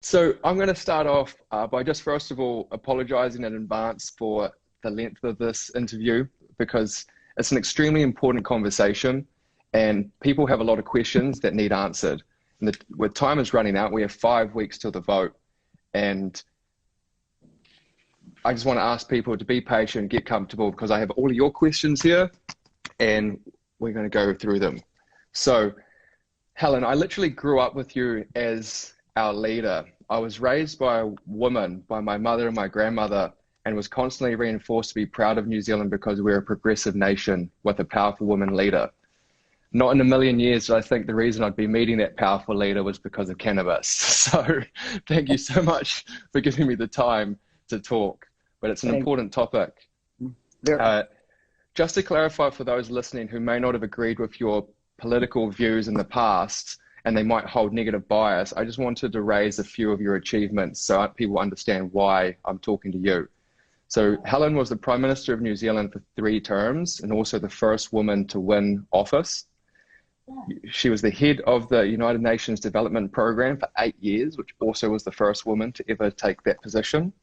So I'm going to start off by just first of all apologizing in advance for the length of this interview, because it's an extremely important conversation and people have a lot of questions that need answered. And with time is running out, we have 5 weeks till the vote. And I just want to ask people to be patient, get comfortable, because I have all of your questions here and we're going to go through them. So Helen, I literally grew up with you as our leader. I was raised by a woman, by my mother and my grandmother, and was constantly reinforced to be proud of New Zealand because we're a progressive nation with a powerful woman leader. Not in a million years did I think the reason I'd be meeting that powerful leader was because of cannabis. So thank you so much for giving me the time to talk, but it's an important topic. Just to clarify for those listening who may not have agreed with your political views in the past, and they might hold negative bias, I just wanted to raise a few of your achievements so people understand why I'm talking to you. So Helen was the Prime Minister of New Zealand for 3 terms and also the first woman to win office. She was the head of the United Nations Development Program for 8 years, which also was the first woman to ever take that position.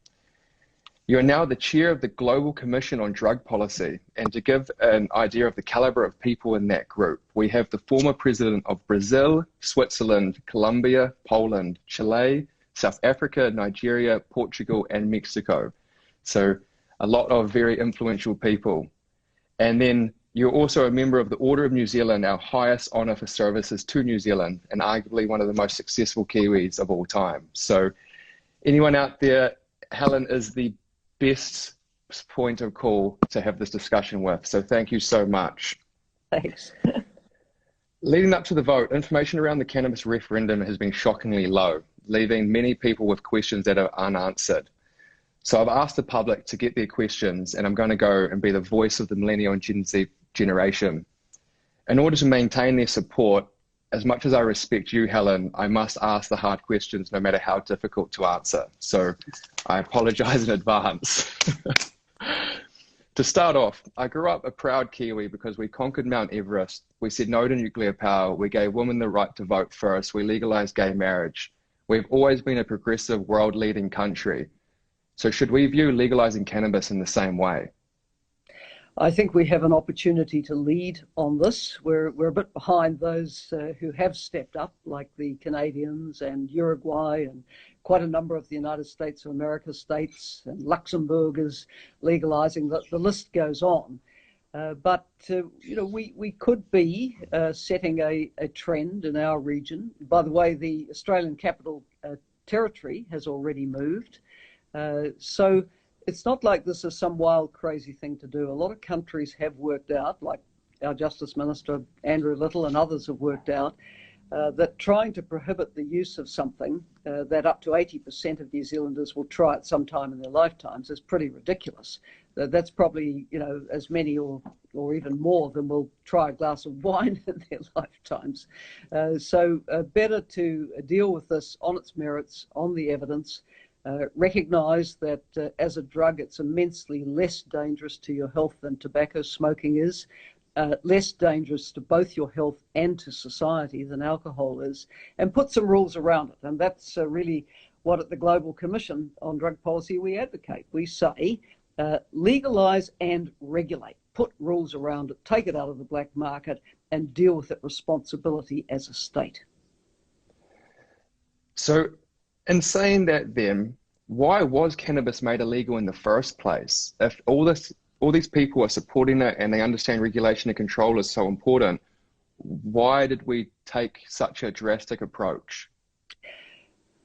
You are now the chair of the Global Commission on Drug Policy, and to give an idea of the caliber of people in that group, we have the former president of Brazil, Switzerland, Colombia, Poland, Chile, South Africa, Nigeria, Portugal, and Mexico. So a lot of very influential people. And then you're also a member of the Order of New Zealand, our highest honour for services to New Zealand, and arguably one of the most successful Kiwis of all time. So anyone out there, Helen is the best point of call to have this discussion with. So thank you so much. Thanks. Leading up to the vote, information around the cannabis referendum has been shockingly low, leaving many people with questions that are unanswered. So I've asked the public to get their questions, and I'm going to go and be the voice of the millennial and Gen Z generation. In order to maintain their support, as much as I respect you, Helen, I must ask the hard questions no matter how difficult to answer. So I apologize in advance. To start off, I grew up a proud Kiwi because we conquered Mount Everest. We said no to nuclear power. We gave women the right to vote first. We legalized gay marriage. We've always been a progressive, world-leading country. So should we view legalizing cannabis in the same way? I think we have an opportunity to lead on this. We're a bit behind those who have stepped up, like the Canadians and Uruguay and quite a number of the United States of America states, and Luxembourg is legalizing. The list goes on. But we could be setting a trend in our region. By the way, the Australian Capital Territory has already moved. So it's not like this is some wild, crazy thing to do. A lot of countries have worked out, like our Justice Minister, Andrew Little, and others have worked out, that trying to prohibit the use of something that up to 80% of New Zealanders will try at some time in their lifetimes is pretty ridiculous. That's probably, as many or even more than will try a glass of wine in their lifetimes. So better to deal with this on its merits, on the evidence, recognise that as a drug it's immensely less dangerous to your health than tobacco smoking is, less dangerous to both your health and to society than alcohol is, and put some rules around it. And that's really what at the Global Commission on Drug Policy we advocate. We say legalise and regulate, put rules around it, take it out of the black market and deal with it responsibility as a state. So in saying that then, why was cannabis made illegal in the first place? If all these people are supporting it and they understand regulation and control is so important, why did we take such a drastic approach?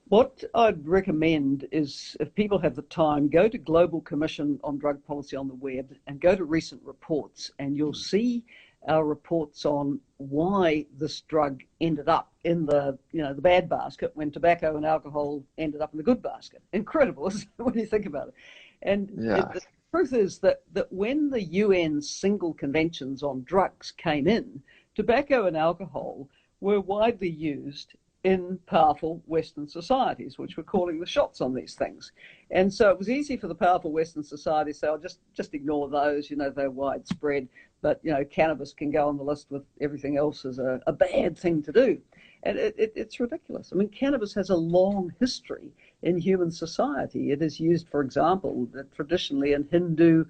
What I'd recommend is, if people have the time, go to Global Commission on Drug Policy on the web and go to recent reports, and you'll see our reports on why this drug ended up in the bad basket when tobacco and alcohol ended up in the good basket. Incredible, isn't it, when you think about it? And the truth is that when the UN single conventions on drugs came in, tobacco and alcohol were widely used in powerful Western societies, which were calling the shots on these things. And so it was easy for the powerful Western societies to say, oh, just ignore those, they're widespread, but, cannabis can go on the list with everything else as a bad thing to do. And it's ridiculous. I mean, cannabis has a long history in human society. It is used, for example, traditionally in Hindu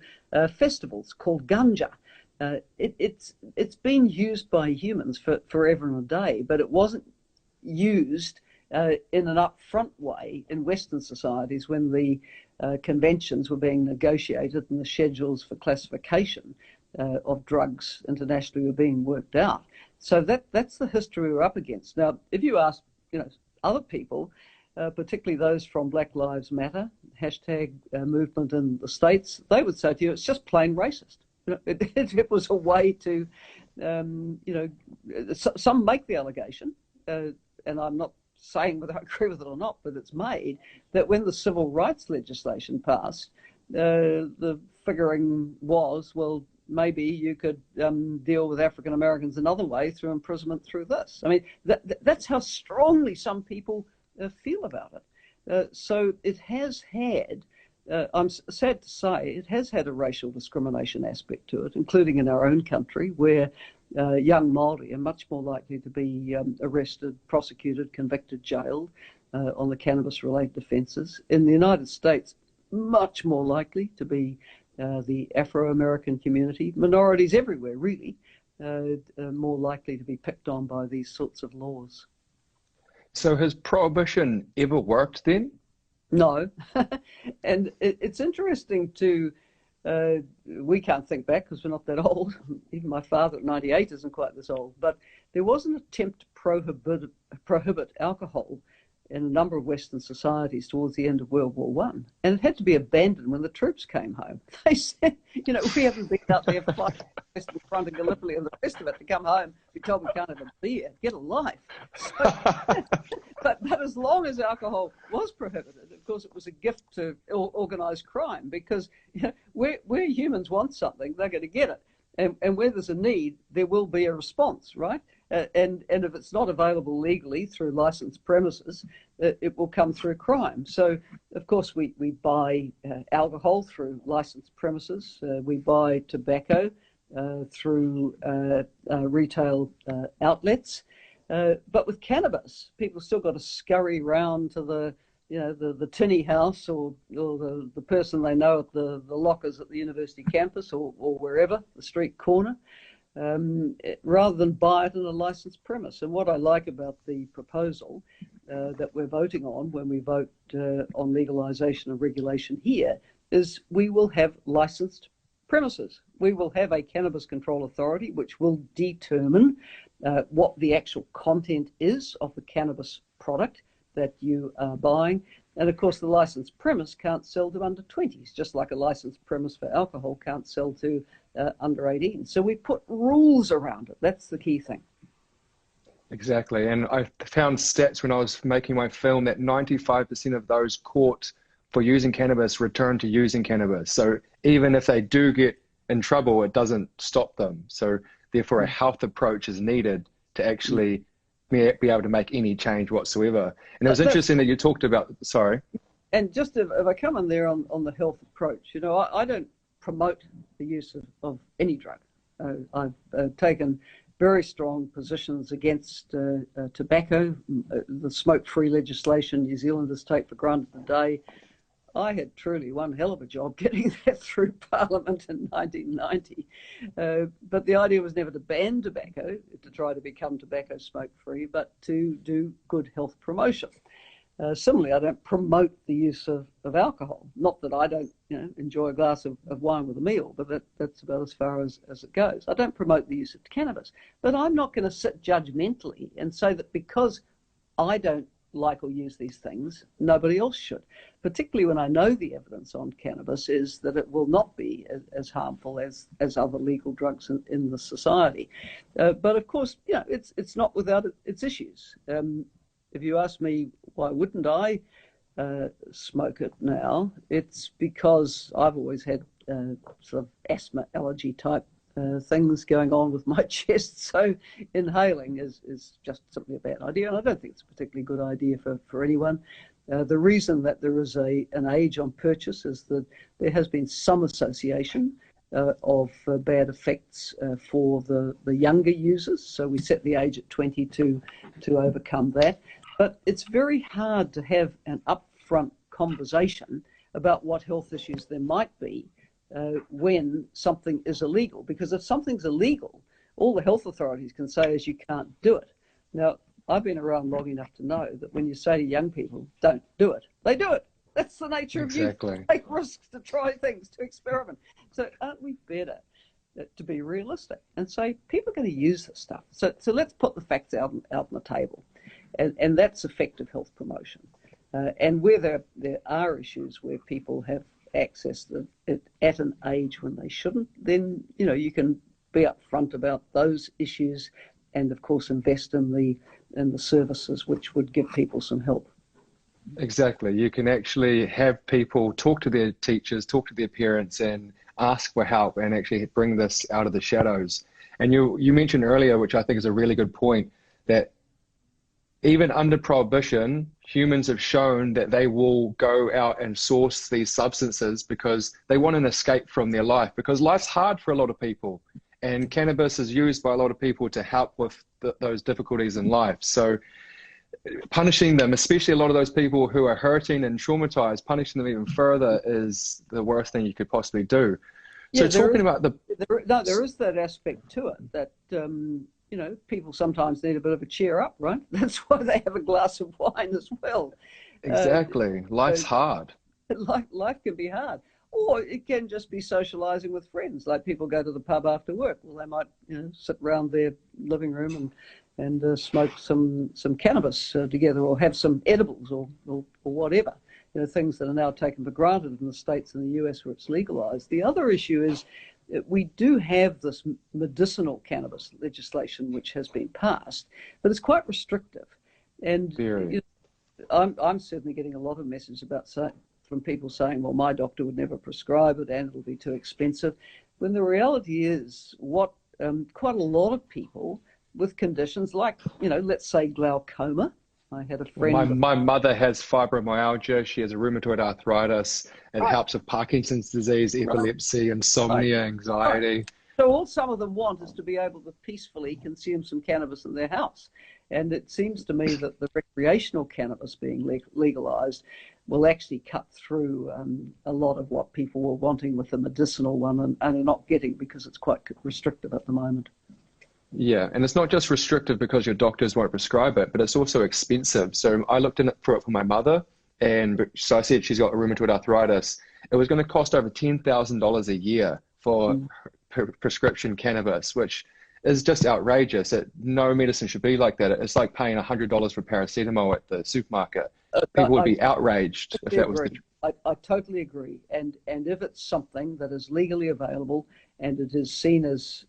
festivals called ganja. It's been used by humans for forever and a day, but it wasn't used in an upfront way in Western societies when the conventions were being negotiated and the schedules for classification of drugs internationally were being worked out. So that's the history we're up against. Now, if you ask, other people, particularly those from Black Lives Matter hashtag movement in the States, they would say to you, it's just plain racist. It was a way to, some make the allegation, and I'm not saying whether I agree with it or not, but it's made, that when the civil rights legislation passed, the figuring was, well, maybe you could deal with African Americans another way through imprisonment through this. I mean, that's how strongly some people feel about it. So it has had, I'm sad to say, it has had a racial discrimination aspect to it, including in our own country, where young Māori are much more likely to be arrested, prosecuted, convicted, jailed on the cannabis-related offences. In the United States, much more likely to be the Afro-American community, minorities everywhere really, more likely to be picked on by these sorts of laws. So has prohibition ever worked then? No. And it's interesting to, we can't think back because we're not that old. Even my father at 98 isn't quite this old. But there was an attempt to prohibit alcohol in a number of Western societies towards the end of World War I. And it had to be abandoned when the troops came home. They said, we haven't been out there fighting the front of Gallipoli and the rest of it to come home. We told them we can't have a beer. Get a life. So, but as long as alcohol was prohibited, of course, it was a gift to organised crime, because where humans want something, they're going to get it. And where there's a need, there will be a response, right? And if it's not available legally through licensed premises, it will come through crime. So, of course, we buy alcohol through licensed premises. We buy tobacco through retail outlets. But with cannabis, people still got to scurry around to the tinny house or the person they know at the lockers at the university campus or wherever, the street corner, rather than buy it in a licensed premise. And what I like about the proposal that we're voting on when we vote on legalisation and regulation here is we will have licensed premises. We will have a cannabis control authority which will determine what the actual content is of the cannabis product that you are buying. And of course, the licensed premise can't sell to under 20s, just like a licensed premise for alcohol can't sell to under 18. So we put rules around it. That's the key thing. Exactly. And I found stats when I was making my film that 95% of those caught for using cannabis return to using cannabis. So even if they do get in trouble, it doesn't stop them. So therefore, a health approach is needed to actually be able to make any change whatsoever. And it was interesting that you talked about, sorry. And just if I come in there on the health approach, I don't promote the use of any drug. I've taken very strong positions against tobacco, the smoke-free legislation New Zealanders take for granted today. I had truly one hell of a job getting that through Parliament in 1990. But the idea was never to ban tobacco, to try to become tobacco smoke-free, but to do good health promotion. Similarly, I don't promote the use of alcohol. Not that I don't enjoy a glass of wine with a meal, but that's about as far as it goes. I don't promote the use of cannabis. But I'm not going to sit judgmentally and say that because I don't like or use these things, nobody else should. Particularly when I know the evidence on cannabis is that it will not be as harmful as other legal drugs in the society. But of course, it's not without its issues. If you ask me why wouldn't I smoke it now, it's because I've always had sort of asthma, allergy type things going on with my chest, so inhaling is just simply a bad idea, and I don't think it's a particularly good idea for anyone. The reason that there is an age on purchase is that there has been some association bad effects for the younger users. So we set the age at 20 to overcome that. But it's very hard to have an upfront conversation about what health issues there might be when something is illegal. Because if something's illegal, all the health authorities can say is you can't do it. Now, I've been around long enough to know that when you say to young people, don't do it, they do it. That's the nature of youth. Take risks, to try things, to experiment. So aren't we better to be realistic and say people are going to use this stuff? So let's put the facts out on the table. And that's effective health promotion. And where there are issues where people have accessed it at an age when they shouldn't, then you can be upfront about those issues, and of course invest in the services which would give people some help. Exactly. You can actually have people talk to their teachers, talk to their parents, and ask for help, and actually bring this out of the shadows. And you mentioned earlier, which I think is a really good point, that even under prohibition, humans have shown that they will go out and source these substances because they want an escape from their life, because life's hard for a lot of people. And cannabis is used by a lot of people to help with those difficulties in life. So punishing them, especially a lot of those people who are hurting and traumatized, punishing them even further is the worst thing you could possibly do. So talking about there is that aspect to it, that people sometimes need a bit of a cheer up, right? That's why they have a glass of wine as well. Exactly. Life's hard. Life can be hard. Or it can just be socializing with friends. Like people go to the pub after work. Well, they might sit around their living room and smoke some cannabis together, or have some edibles or whatever. Things that are now taken for granted in the States and the US where it's legalized. The other issue is that we do have this medicinal cannabis legislation which has been passed, but it's quite restrictive. And I'm certainly getting a lot of messages from people saying, well, my doctor would never prescribe it and it'll be too expensive. When the reality is what quite a lot of people with conditions like, let's say glaucoma. I had a friend. My mother has fibromyalgia. She has a rheumatoid arthritis. It helps with Parkinson's disease, epilepsy, insomnia, anxiety. So all some of them want is to be able to peacefully consume some cannabis in their house. And it seems to me that the recreational cannabis being legalized will actually cut through a lot of what people were wanting with the medicinal one and are not getting, because it's quite restrictive at the moment. Yeah, and it's not just restrictive because your doctors won't prescribe it, but it's also expensive. So I looked for it for my mother, and so I said she's got rheumatoid arthritis. It was going to cost over $10,000 a year for prescription cannabis, which is just outrageous. No medicine should be like that. It's like paying $100 for paracetamol at the supermarket. People would be outraged if that was the... I totally agree. And if it's something that is legally available and it is seen as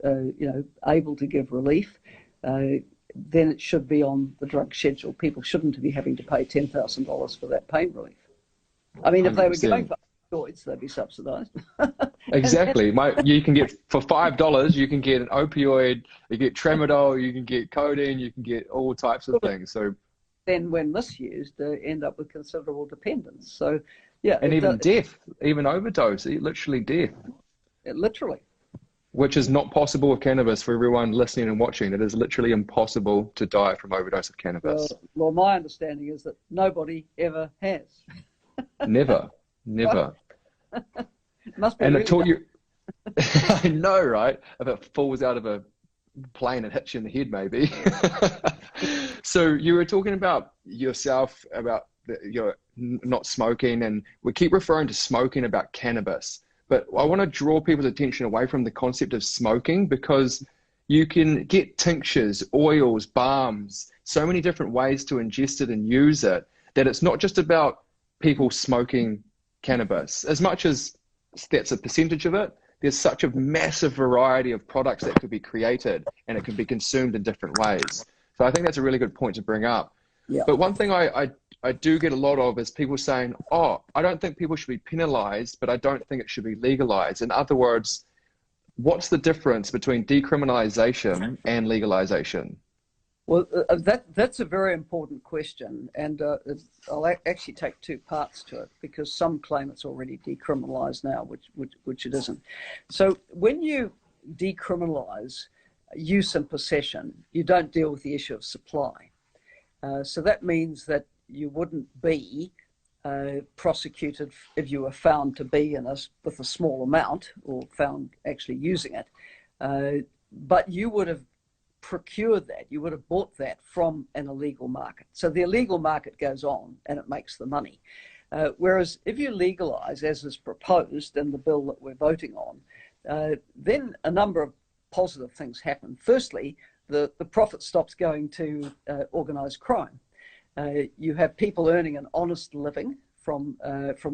able to give relief, then it should be on the drug schedule. People shouldn't be having to pay $10,000 for that pain relief. I mean, if they were going for opioids, they'd be subsidised. Exactly. You can get, for $5, you can get an opioid, you get tramadol, you can get codeine, you can get all types of things. So then when misused, they end up with considerable dependence. So yeah. And even death, even overdose, literally death. Literally. Which is not possible with cannabis. For everyone listening and watching, it is literally impossible to die from overdose of cannabis. Well, my understanding is that nobody ever has. Never. Must be. And really it taught you, I know, right? If it falls out of a plane and hits you in the head, maybe. So you were talking about yourself, about you're not smoking, and we keep referring to smoking about cannabis. But I want to draw people's attention away from the concept of smoking, because you can get tinctures, oils, balms, so many different ways to ingest it and use it, that it's not just about people smoking cannabis. As much as that's a percentage of it, there's such a massive variety of products that could be created, and it can be consumed in different ways. So I think that's a really good point to bring up. Yeah. But one thing I do get a lot of is people saying, oh, I don't think people should be penalized, but I don't think it should be legalized. In other words, what's the difference between decriminalization and legalization? Well, that's a very important question, and I'll actually take two parts to it, because some claim it's already decriminalised now, which it isn't. So when you decriminalise use and possession, you don't deal with the issue of supply. So that means that you wouldn't be prosecuted if you were found to be with a small amount, or found actually using it, but you would have procured that, you would have bought that from an illegal market. So the illegal market goes on and it makes the money. Whereas if you legalise, as is proposed in the bill that we're voting on, then a number of positive things happen. Firstly, the profit stops going to organised crime. You have people earning an honest living from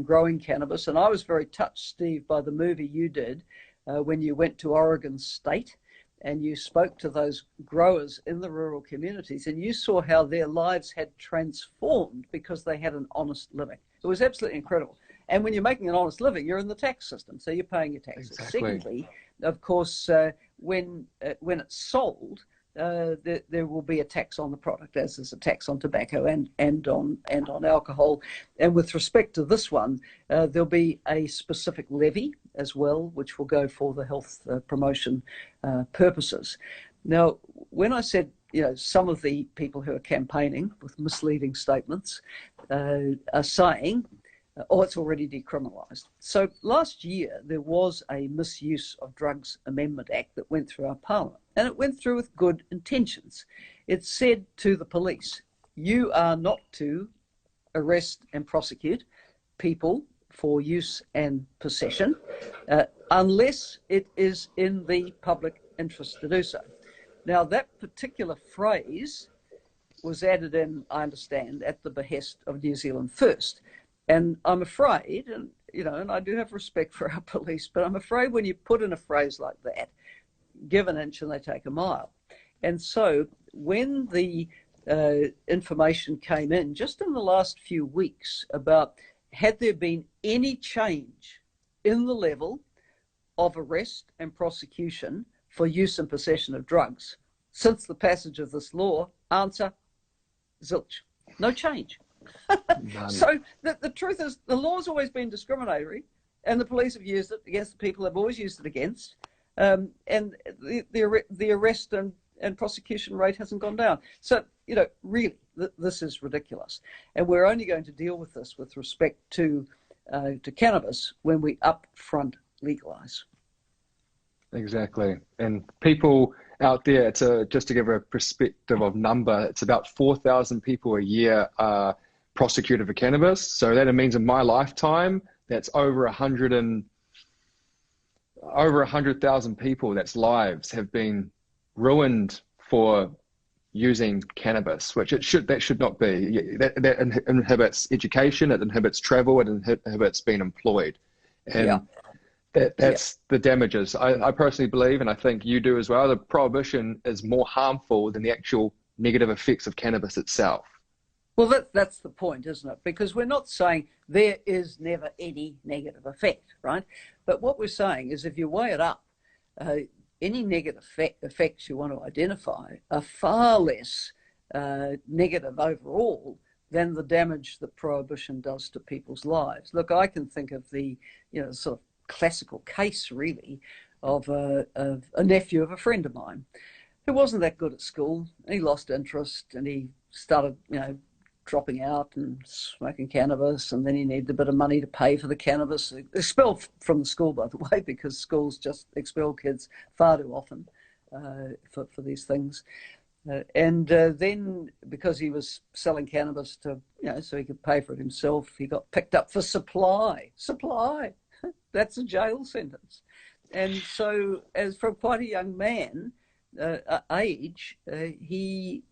growing cannabis. And I was very touched, Steve, by the movie you did when you went to Oregon State and you spoke to those growers in the rural communities, and you saw how their lives had transformed because they had an honest living. It was absolutely incredible. And when you're making an honest living, you're in the tax system, so you're paying your taxes. Exactly. Secondly, of course, when it's sold, there will be a tax on the product, as there's a tax on tobacco and on alcohol. And with respect to this one, there'll be a specific levy as well, which will go for the health promotion purposes. Now, when I said, some of the people who are campaigning with misleading statements are saying, oh, it's already decriminalised. So last year, there was a Misuse of Drugs Amendment Act that went through our Parliament, and it went through with good intentions. It said to the police, you are not to arrest and prosecute people for use and possession unless it is in the public interest to do so. Now, that particular phrase was added in, I understand, at the behest of New Zealand First. And I'm afraid, and I do have respect for our police, but I'm afraid when you put in a phrase like that, give an inch and they take a mile. And so when the information came in, just in the last few weeks, about had there been any change in the level of arrest and prosecution for use and possession of drugs since the passage of this law, answer, zilch, no change. So the truth is, the law's always been discriminatory, and the police have used it against the people they've always used it against, and the arrest and prosecution rate hasn't gone down. So, really, this is ridiculous. And we're only going to deal with this with respect to cannabis when we upfront legalise. Exactly. And people out there, just to give a perspective of number, it's about 4,000 people a year are prosecuted for cannabis. So that means in my lifetime, that's over 100,000 people, that's lives have been ruined for using cannabis, which that should not be. That inhibits education, it inhibits travel, it inhibits being employed. And that's the damages. I personally believe, and I think you do as well, the prohibition is more harmful than the actual negative effects of cannabis itself. Well, that's the point, isn't it? Because we're not saying there is never any negative effect, right? But what we're saying is, if you weigh it up, any negative effects you want to identify are far less negative overall than the damage that prohibition does to people's lives. Look, I can think of the sort of classical case, really, of a nephew of a friend of mine who wasn't that good at school. He lost interest and he started, dropping out and smoking cannabis, and then he needed a bit of money to pay for the cannabis. Expelled from the school, by the way, because schools just expel kids far too often for these things. And then, because he was selling cannabis to, so he could pay for it himself, he got picked up for supply. That's a jail sentence. And so, as from quite a young man age, he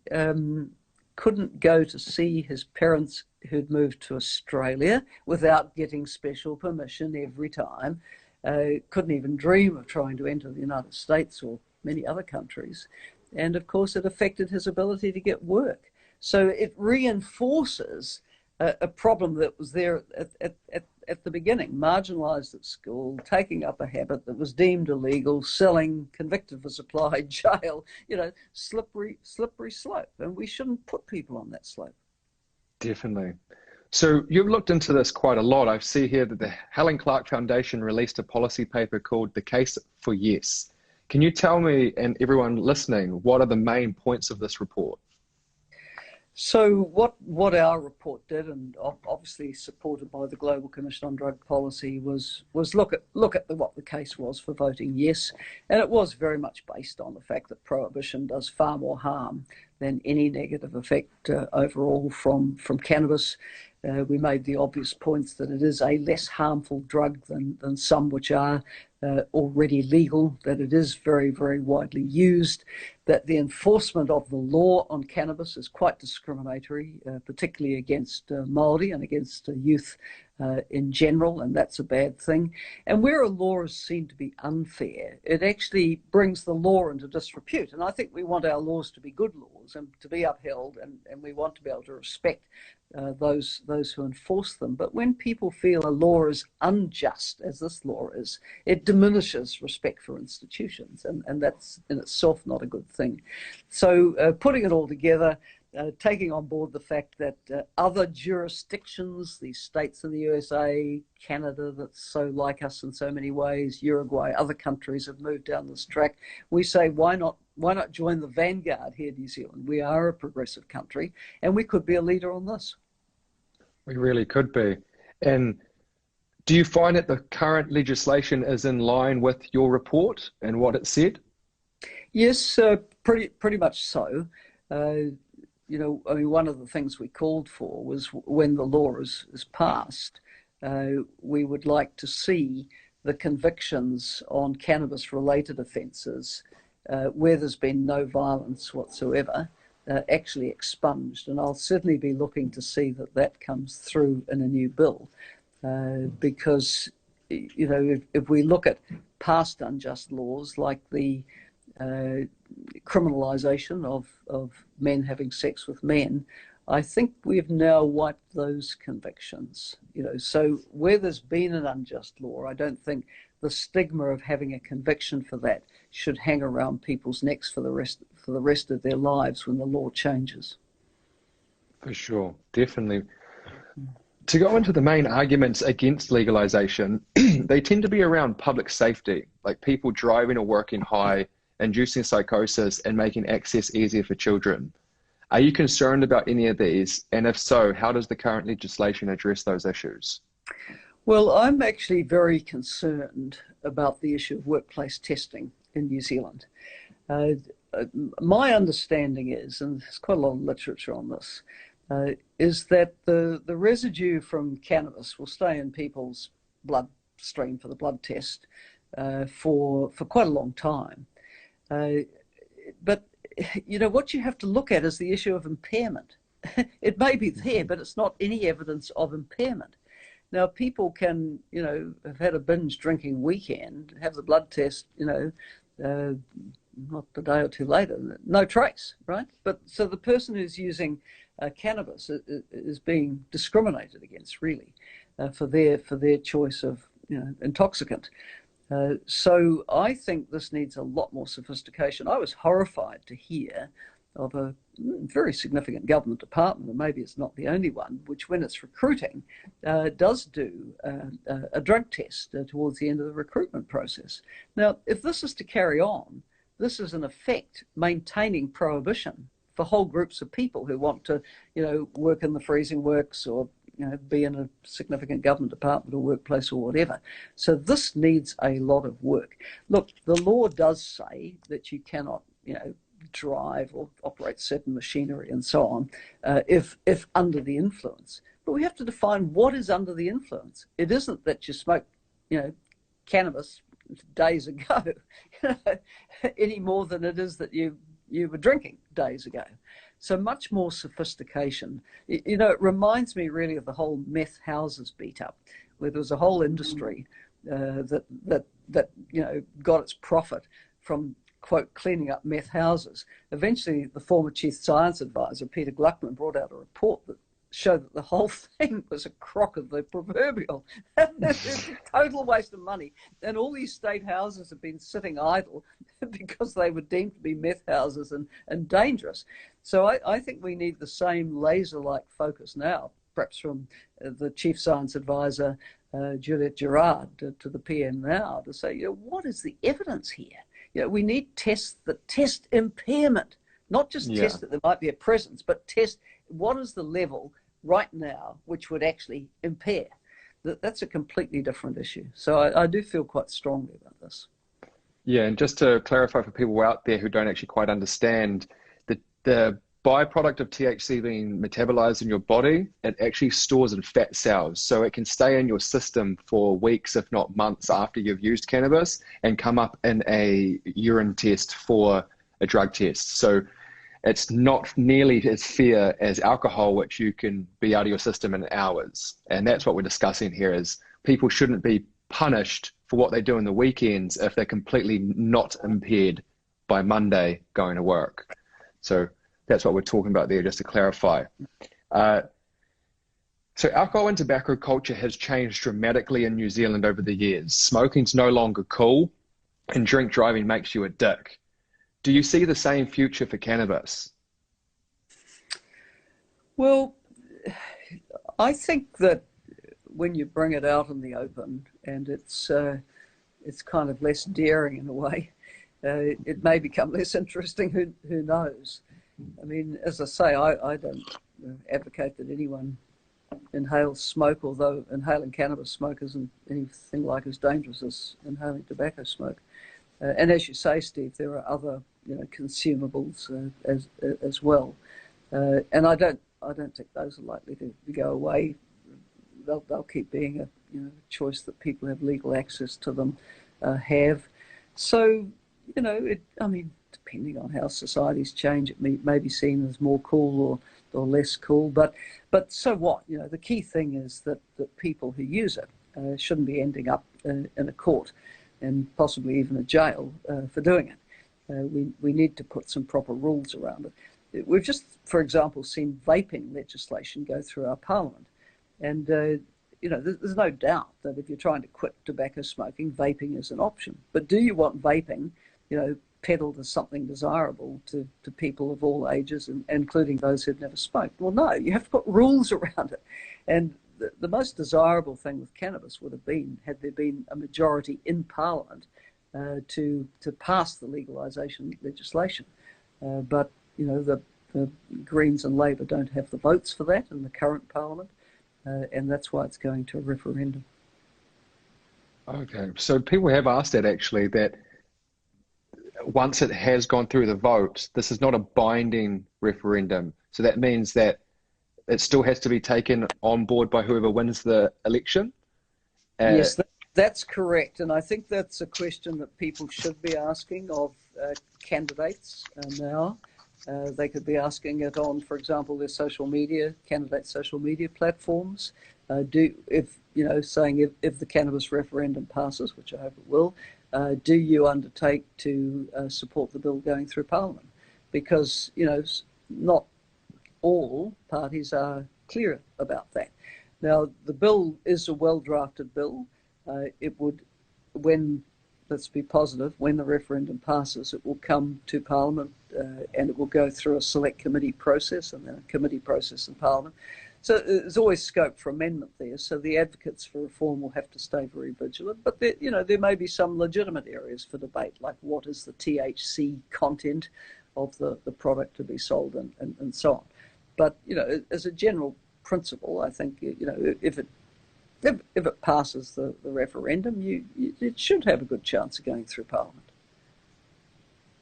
couldn't go to see his parents who'd moved to Australia without getting special permission every time. Couldn't even dream of trying to enter the United States or many other countries. And of course, it affected his ability to get work. So it reinforces a problem that was there at the beginning, marginalised at school, taking up a habit that was deemed illegal, selling, convicted for supply, jail, slippery slope. And we shouldn't put people on that slope. Definitely. So you've looked into this quite a lot. I see here that the Helen Clark Foundation released a policy paper called The Case for Yes. Can you tell me and everyone listening, what are the main points of this report? So what our report did, and obviously supported by the Global Commission on Drug Policy, was look at what the case was for voting yes, and it was very much based on the fact that prohibition does far more harm than any negative effect overall from cannabis. We made the obvious points that it is a less harmful drug than some which are already legal, that it is very, very widely used, that the enforcement of the law on cannabis is quite discriminatory, particularly against Māori and against youth in general, and that's a bad thing. And where a law is seen to be unfair, it actually brings the law into disrepute. And I think we want our laws to be good laws and to be upheld, and we want to be able to respect those who enforce them. But when people feel a law is unjust, as this law is, it diminishes respect for institutions, and that's in itself not a good thing. So putting it all together, taking on board the fact that other jurisdictions, these states in the USA, Canada, that's so like us in so many ways, Uruguay, other countries have moved down this track. We say, why not join the vanguard here, New Zealand? We are a progressive country, and we could be a leader on this. We really could be. And do you find that the current legislation is in line with your report and what it said? Yes, pretty much so. One of the things we called for was when the law is passed, we would like to see the convictions on cannabis-related offences where there's been no violence whatsoever actually expunged. And I'll certainly be looking to see that comes through in a new bill because, if we look at past unjust laws like the criminalisation of men having sex with men, I think we've now wiped those convictions. So where there's been an unjust law, I don't think the stigma of having a conviction for that should hang around people's necks for the rest of their lives when the law changes. For sure, definitely. To go into the main arguments against legalisation, they tend to be around public safety, like people driving or working high, inducing psychosis, and making access easier for children. Are you concerned about any of these? And if so, how does the current legislation address those issues? Well, I'm actually very concerned about the issue of workplace testing in New Zealand. My understanding is, and there's quite a lot of literature on this, is that the residue from cannabis will stay in people's bloodstream for the blood test for quite a long time. But what you have to look at is the issue of impairment. It may be there, but it's not any evidence of impairment. Now, people can, have had a binge drinking weekend, have the blood test, not a day or two later, no trace, right? But so the person who's using cannabis is being discriminated against, really, for their choice of, intoxicant. So I think this needs a lot more sophistication. I was horrified to hear of a very significant government department, and maybe it's not the only one, which when it's recruiting does do a drug test towards the end of the recruitment process. Now, if this is to carry on, this is in effect maintaining prohibition for whole groups of people who want to, work in the freezing works or be in a significant government department or workplace or whatever. So this needs a lot of work. Look, the law does say that you cannot, drive or operate certain machinery and so on if under the influence. But we have to define what is under the influence. It isn't that you smoke, cannabis days ago, any more than it is that you were drinking days ago. So much more sophistication. It reminds me really of the whole meth houses beat up, where there was a whole industry that got its profit from, quote, cleaning up meth houses. Eventually, the former chief science advisor, Peter Gluckman, brought out a report that show that the whole thing was a crock of the proverbial. It's a total waste of money. And all these state houses have been sitting idle because they were deemed to be meth houses and dangerous. So I think we need the same laser-like focus now, perhaps from the Chief Science Advisor, Juliet Gerard, to the PM now, to say, what is the evidence here? We need tests that test impairment, not just test that there might be a presence, but test what is the level right now which would actually impair. That's a completely different issue. So I do feel quite strongly about this. Yeah, and just to clarify for people out there who don't actually quite understand, the byproduct of THC being metabolized in your body, it actually stores in fat cells. So it can stay in your system for weeks, if not months, after you've used cannabis and come up in a urine test for a drug test. So it's not nearly as fair as alcohol, which you can be out of your system in hours. And that's what we're discussing here, is people shouldn't be punished for what they do in the weekends if they're completely not impaired by Monday going to work. So that's what we're talking about there, just to clarify. So alcohol and tobacco culture has changed dramatically in New Zealand over the years. Smoking's no longer cool, and drink driving makes you a dick. Do you see the same future for cannabis? Well, I think that when you bring it out in the open and it's kind of less daring in a way, it may become less interesting. Who knows? I mean, as I say, I don't advocate that anyone inhales smoke, although inhaling cannabis smoke isn't anything like as dangerous as inhaling tobacco smoke. And as you say, Steve, there are other consumables as well. And I don't think those are likely to go away. They'll keep being a choice that people have legal access to them have. So depending on how societies change, it may be seen as more cool or less cool. But so what? The key thing is that people who use it shouldn't be ending up in a court and possibly even a jail for doing it. We need to put some proper rules around it. We've just, for example, seen vaping legislation go through our parliament. And, there's no doubt that if you're trying to quit tobacco smoking, vaping is an option. But do you want vaping, peddled as something desirable to people of all ages, including those who've never smoked? Well, no, you have to put rules around it. And the most desirable thing with cannabis would have been, had there been a majority in Parliament to pass the legalisation legislation. But, the Greens and Labour don't have the votes for that in the current Parliament, and that's why it's going to a referendum. Okay, so people have asked that actually, that once it has gone through the vote, this is not a binding referendum. So that means that it still has to be taken on board by whoever wins the election? Yes, that's correct. And I think that's a question that people should be asking of candidates now. They could be asking it on, for example, their social media, candidate social media platforms. Saying if the cannabis referendum passes, which I hope it will, do you undertake to support the bill going through Parliament? Because, not all parties are clear about that. Now, the bill is a well-drafted bill. It would, let's be positive, when the referendum passes, it will come to Parliament and it will go through a select committee process and then a committee process in Parliament. So there's always scope for amendment there. So the advocates for reform will have to stay very vigilant. But there may be some legitimate areas for debate, like what is the THC content of the product to be sold and so on. But as a general principle, I think if it passes the referendum, it should have a good chance of going through Parliament.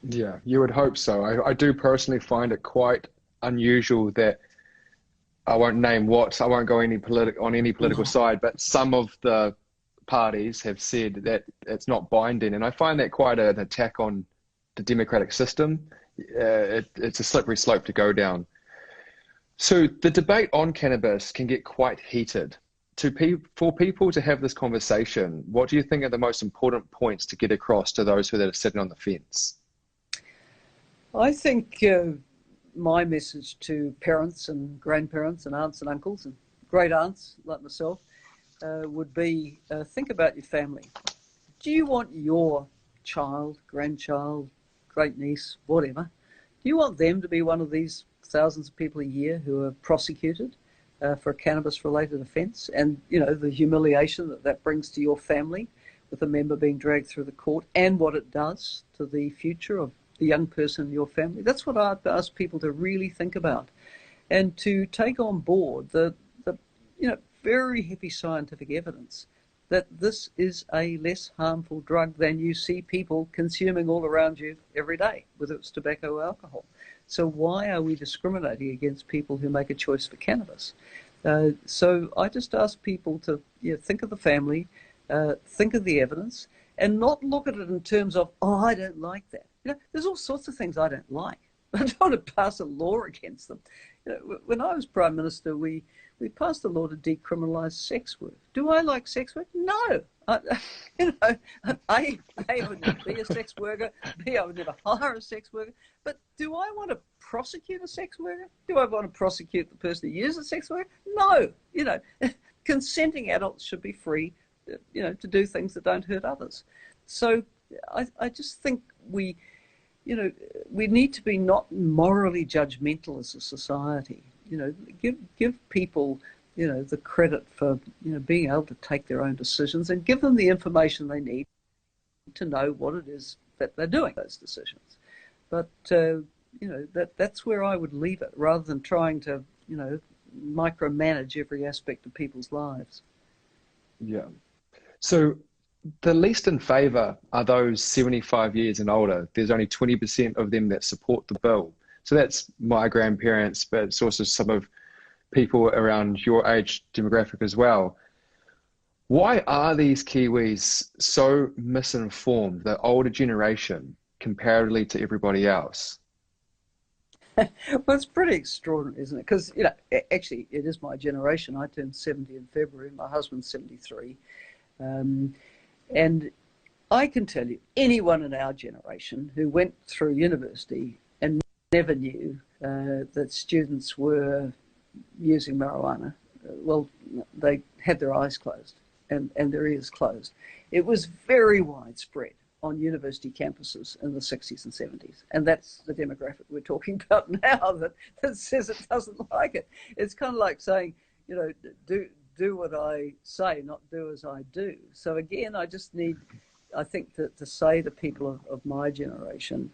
Yeah, you would hope so. I do personally find it quite unusual that I won't name what, I won't go on any political side, but some of the parties have said that it's not binding, and I find that quite an attack on the democratic system. It's a slippery slope to go down. So the debate on cannabis can get quite heated. For people to have this conversation, what do you think are the most important points to get across to those who are sitting on the fence? I think my message to parents and grandparents and aunts and uncles and great aunts like myself would be think about your family. Do you want your child, grandchild, great niece, whatever, do you want them to be one of these thousands of people a year who are prosecuted for a cannabis-related offence? And, you know, the humiliation that that brings to your family with a member being dragged through the court and what it does to the future of the young person in your family. That's what I'd ask people to really think about and to take on board the you know, very heavy scientific evidence that this is a less harmful drug than you see people consuming all around you every day, whether it's tobacco or alcohol. So why are we discriminating against people who make a choice for cannabis? So I just ask people to think of the family, think of the evidence, and not look at it in terms of, oh, I don't like that. You know, there's all sorts of things I don't like. I don't want to pass a law against them. You know, when I was Prime Minister, we passed a law to decriminalize sex work. Do I like sex work? No. You know, I would never be a sex worker. B, I would never hire a sex worker. But do I want to prosecute a sex worker? Do I want to prosecute the person who uses a sex worker? No. You know, consenting adults should be free, you know, to do things that don't hurt others. So I just think we need to be not morally judgmental as a society. You know, give people, you know, the credit for, you know, being able to take their own decisions and give them the information they need to know what it is that they're doing those decisions. But you know, that's where I would leave it, rather than trying to, you know, micromanage every aspect of people's lives. Yeah. So the least in favour are those 75 years and older. There's only 20% of them that support the bill. So that's my grandparents, but it's also some of people around your age demographic as well. Why are these Kiwis so misinformed, the older generation, comparatively to everybody else? Well, it's pretty extraordinary, isn't it? Because, you know, actually, it is my generation. I turned 70 in February. My husband's 73. And I can tell you, anyone in our generation who went through university and never knew that students were using marijuana, well, they had their eyes closed and their ears closed. It was very widespread on university campuses in the 60s and 70s. And that's the demographic we're talking about now that says it doesn't like it. It's kind of like saying, you know, do what I say, not do as I do. So again, I just need, I think, to say to people of my generation,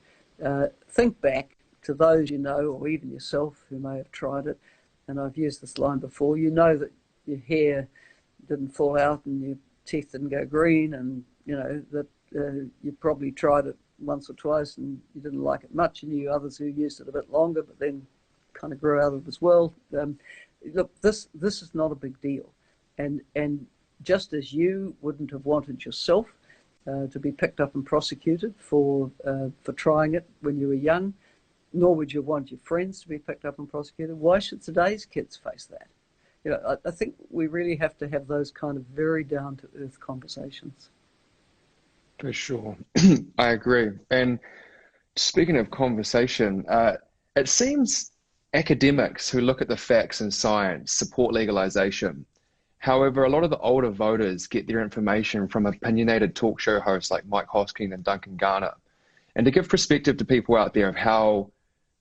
think back to those you know, or even yourself who may have tried it. And I've used this line before. You know that your hair didn't fall out and your teeth didn't go green, and you know that you probably tried it once or twice and you didn't like it much. You knew others who used it a bit longer, but then kind of grew out of it as well. Look, this is not a big deal, and just as you wouldn't have wanted yourself to be picked up and prosecuted for trying it when you were young, nor would you want your friends to be picked up and prosecuted. Why should today's kids face that? You know, I think we really have to have those kind of very down-to-earth conversations. For sure. I agree. And speaking of conversation, it seems academics who look at the facts and science support legalization. However, a lot of the older voters get their information from opinionated talk show hosts like Mike Hosking and Duncan Garner. And to give perspective to people out there of how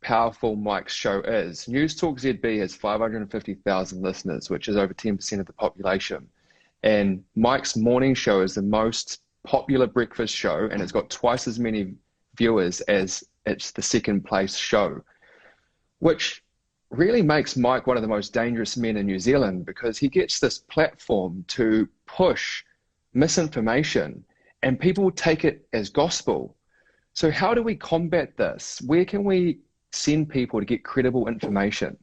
powerful Mike's show is, News Talk ZB has 550,000 listeners, which is over 10% of the population. And Mike's morning show is the most popular breakfast show, and it's got twice as many viewers as it's the second place show, which really makes Mike one of the most dangerous men in New Zealand, because he gets this platform to push misinformation and people take it as gospel. So how do we combat this? Where can we send people to get credible information?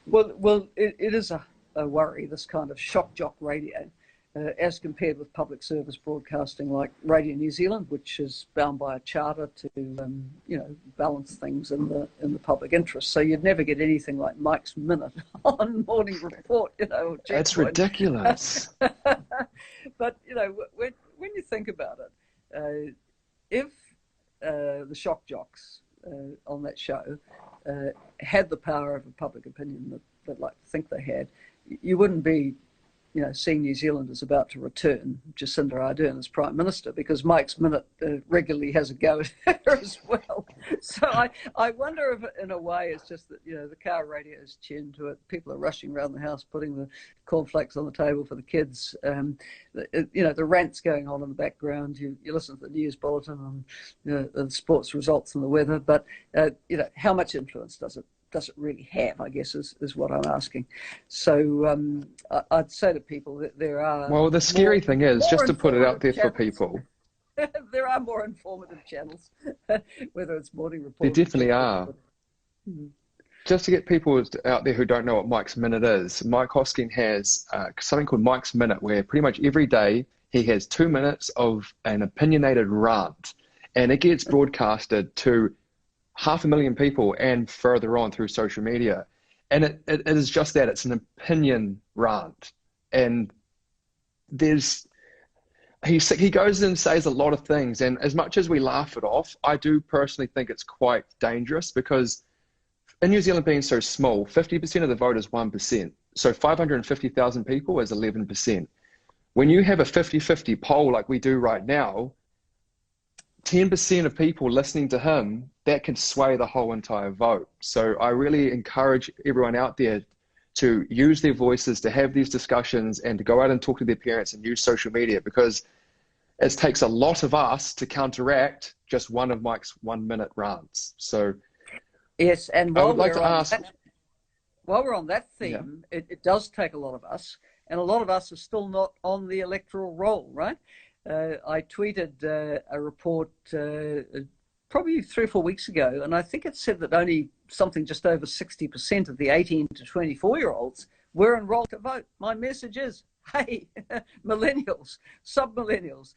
Well, it is a worry, this kind of shock jock radio, as compared with public service broadcasting like Radio New Zealand, which is bound by a charter to balance things in the public interest. So you'd never get anything like Mike's Minute on Morning Report, or That's ridiculous. But when you think about it, if the shock jocks on that show had the power of a public opinion that they'd like to think they had, you wouldn't be, seeing New Zealand is about to return Jacinda Ardern as Prime Minister, because Mike's Minute regularly has a go at her as well. So I wonder if, in a way, it's just that, the car radio is tuned to it. People are rushing around the house, putting the cornflakes on the table for the kids. The rant's going on in the background. You listen to the news bulletin and the sports results and the weather. But, how much influence does it really have, I guess, is what I'm asking. So I'd say to people that there are... Well, the scary thing is, just to put it out there for people... there are more informative channels, whether it's Morning Report... There definitely are. Just to get people out there who don't know what Mike's Minute is, Mike Hosking has something called Mike's Minute, where pretty much every day he has 2 minutes of an opinionated rant, and it gets broadcasted to 500,000 people and further on through social media. And it is just that, it's an opinion rant. And he goes and says a lot of things, and as much as we laugh it off, I do personally think it's quite dangerous, because in New Zealand being so small, 50% of the vote is 1%. So 550,000 people is 11%. When you have a 50-50 poll like we do right now, 10% of people listening to him, that can sway the whole entire vote. So I really encourage everyone out there to use their voices, to have these discussions, and to go out and talk to their parents and use social media, because it takes a lot of us to counteract just one of Mike's 1 minute rants. So yes, and I would like to ask... while we're on that theme, it does take a lot of us, and a lot of us are still not on the electoral roll, right? I tweeted a report probably 3 or 4 weeks ago, and I think it said that only something just over 60% of the 18 to 24-year-olds were enrolled to vote. My message is, hey, millennials, sub-millennials,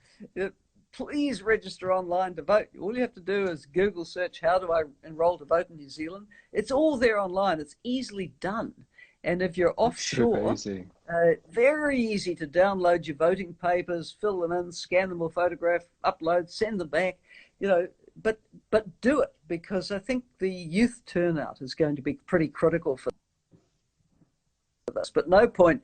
please register online to vote. All you have to do is Google search, how do I enroll to vote in New Zealand? It's all there online. It's easily done. And if you're offshore, very easy to download your voting papers, fill them in, scan them or photograph, upload, send them back, but do it, because I think the youth turnout is going to be pretty critical for this. But no point,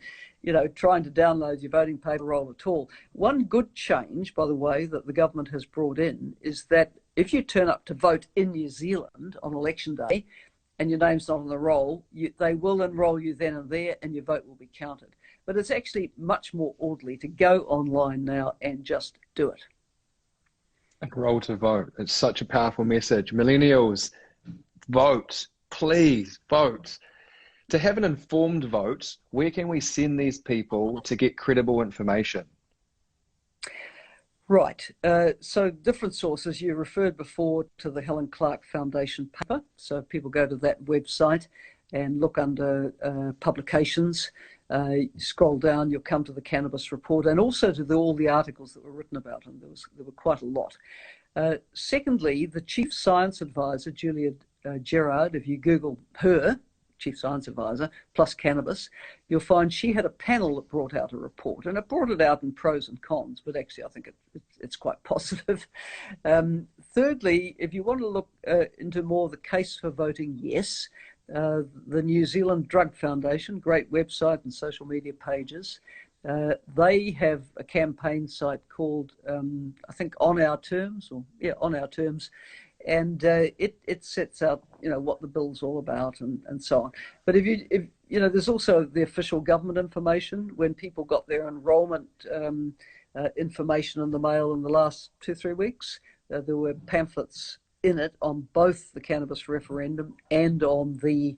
trying to download your voting paper roll at all. One good change, by the way, that the government has brought in is that if you turn up to vote in New Zealand on election day, and your name's not on the roll, they will enrol you then and there, and your vote will be counted. But it's actually much more orderly to go online now and just do it. Enroll to vote. It's such a powerful message. Millennials, vote. Please vote. To have an informed vote, where can we send these people to get credible information? Right. So different sources. You referred before to the Helen Clark Foundation paper. So if people go to that website and look under publications, scroll down, you'll come to the Cannabis report, and also to all the articles that were written about them. There were quite a lot. Secondly, the Chief Science Advisor, Julia Gerard, if you Google her, Chief Science Advisor, plus Cannabis, you'll find she had a panel that brought out a report, and it brought it out in pros and cons, but actually I think it's quite positive. Thirdly, if you want to look into more the case for voting yes, the New Zealand Drug Foundation, great website and social media pages, they have a campaign site called, I think, On Our Terms, On Our Terms, and it sets out what the bill's all about and so on. But if there's also the official government information. When people got their enrolment information in the mail in the last 2-3 weeks, there were pamphlets in it on both the cannabis referendum and on the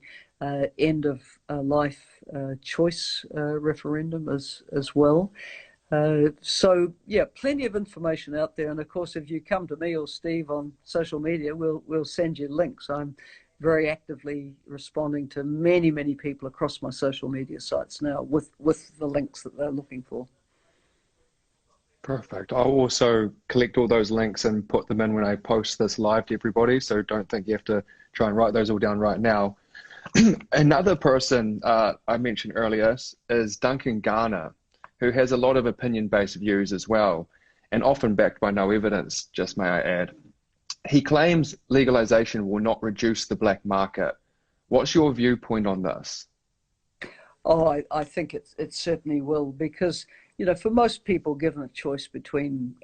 end of life choice referendum as well. So yeah, plenty of information out there, and of course if you come to me or Steve on social media, we'll send you links. I'm very actively responding to many people across my social media sites now with the links that they're looking for. Perfect. I'll also collect all those links and put them in when I post this live to everybody, so don't think you have to try and write those all down right now. Another person I mentioned earlier is Duncan Garner, who has a lot of opinion-based views as well, and often backed by no evidence, just may I add. He claims legalization will not reduce the black market. What's your viewpoint on this? Oh, I think it certainly will, because, you know, for most people, given a choice between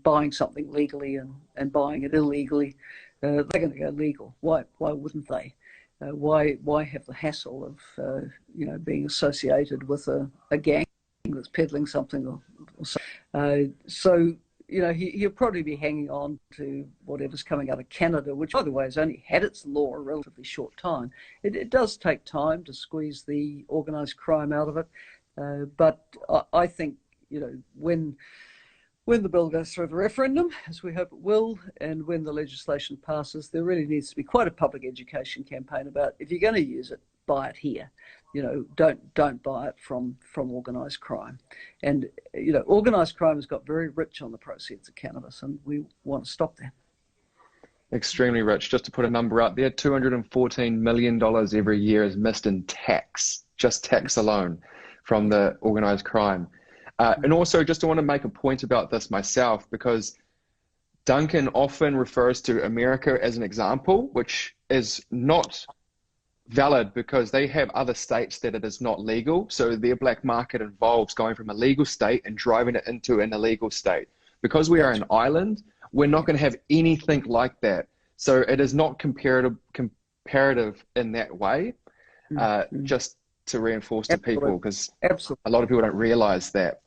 buying something legally and buying it illegally, they're going to go legal. Why wouldn't they? Why have the hassle of you know, being associated with a gang that's peddling something or so? So, you know, he'll probably be hanging on to whatever's coming out of Canada, which, by the way, has only had its law a relatively short time. It does take time to squeeze the organised crime out of it, but I think, you know, when the bill goes through the referendum, as we hope it will, and when the legislation passes, there really needs to be quite a public education campaign about, if you're going to use it, buy it here. You know, don't buy it from organised crime. And, you know, organised crime has got very rich on the proceeds of cannabis, and we want to stop that. Extremely rich. Just to put a number out there, $214 million every year is missed in tax, just tax alone, from the organised crime. And also, just want to make a point about this myself, because Duncan often refers to America as an example, which is not valid because they have other states that it is not legal. So their black market involves going from a legal state and driving it into an illegal state. Because we are an island, we're not going to have anything like that. So it is not comparative in that way, just to reinforce to people, because a lot of people don't realize that.